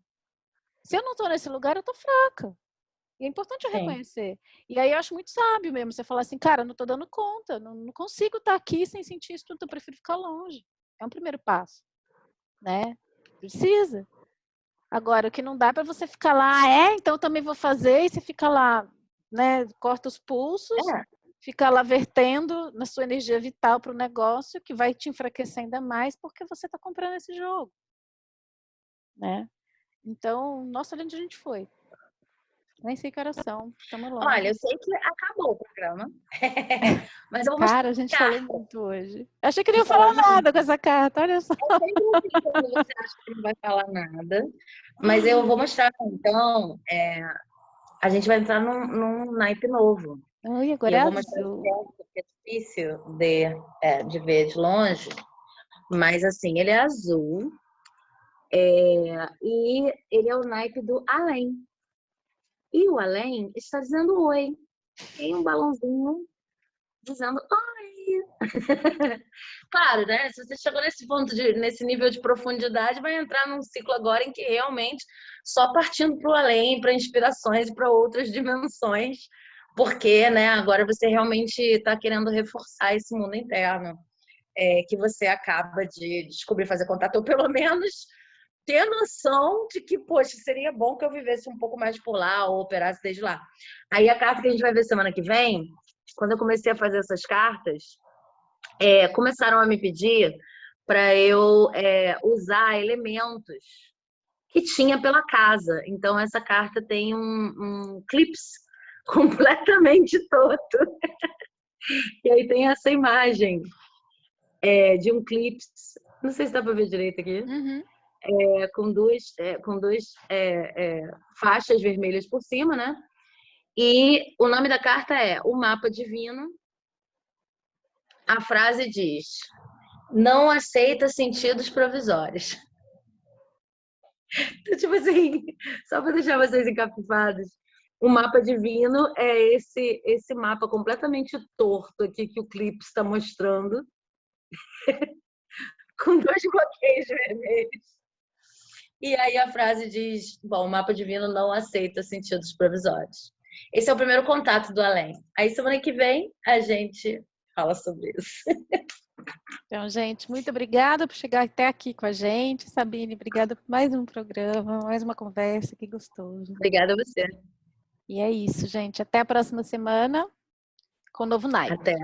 Se eu não estou nesse lugar, eu estou fraca. E é importante eu sim. reconhecer. E aí eu acho muito sábio mesmo você falar assim, cara, não estou dando conta, não consigo estar aqui sem sentir isso tudo, eu prefiro ficar longe. É um primeiro passo, né? Precisa. Agora, o que não dá para você ficar lá, então eu também vou fazer, e você fica lá, né? Corta os pulsos, É. fica lá vertendo na sua energia vital para o negócio, que vai te enfraquecer ainda mais, porque você está comprando esse jogo. Né? Então, nossa, onde a gente foi? Nem sei que horas são, estamos Olha, longe. eu sei que acabou o programa, mas eu vou mostrar Cara, a gente a falou carta. muito hoje. Achei que não ia falar Falamos nada com essa carta, olha só. sempre assim, quando você acha que não vai falar nada. Mas eu vou mostrar, então, a gente vai entrar num naipe novo. Ai, E agora eu é vou mostrar esse azul. teto, que é difícil de ver de longe. Mas, assim, ele é azul. E ele é o naipe do além. E o além está dizendo oi. Tem um balãozinho dizendo oi. Claro, né? Se você chegou nesse ponto, nesse nível de profundidade, vai entrar num ciclo agora em que realmente só partindo para o além, para inspirações, para outras dimensões, porque, né, agora você realmente está querendo reforçar esse mundo interno, que você acaba de descobrir, fazer contato, ou pelo menos ter noção de que, poxa, seria bom que eu vivesse um pouco mais por lá, ou operasse desde lá. Aí a carta que a gente vai ver semana que vem, quando eu comecei a fazer essas cartas, começaram a me pedir para eu usar elementos que tinha pela casa. Então, essa carta tem um clips completamente torto. E aí tem essa imagem de um clips, não sei se dá para ver direito aqui, Uhum. com duas faixas vermelhas por cima, né? E o nome da carta é O Mapa Divino. A frase diz: não aceita sentidos provisórios. Então, tipo assim, só para deixar vocês encapivados, o mapa divino é esse mapa completamente torto aqui que o clipe está mostrando, com dois bloqueios vermelhos. E aí a frase diz: bom, o mapa divino não aceita sentidos provisórios. Esse é o primeiro contato do além. Aí semana que vem a gente fala sobre isso. Então, gente, muito obrigada por chegar até aqui com a gente. Sabine, obrigada por mais um programa, mais uma conversa, que gostoso. Obrigada a você. E é isso, gente. Até a próxima semana com o novo naipe. Até.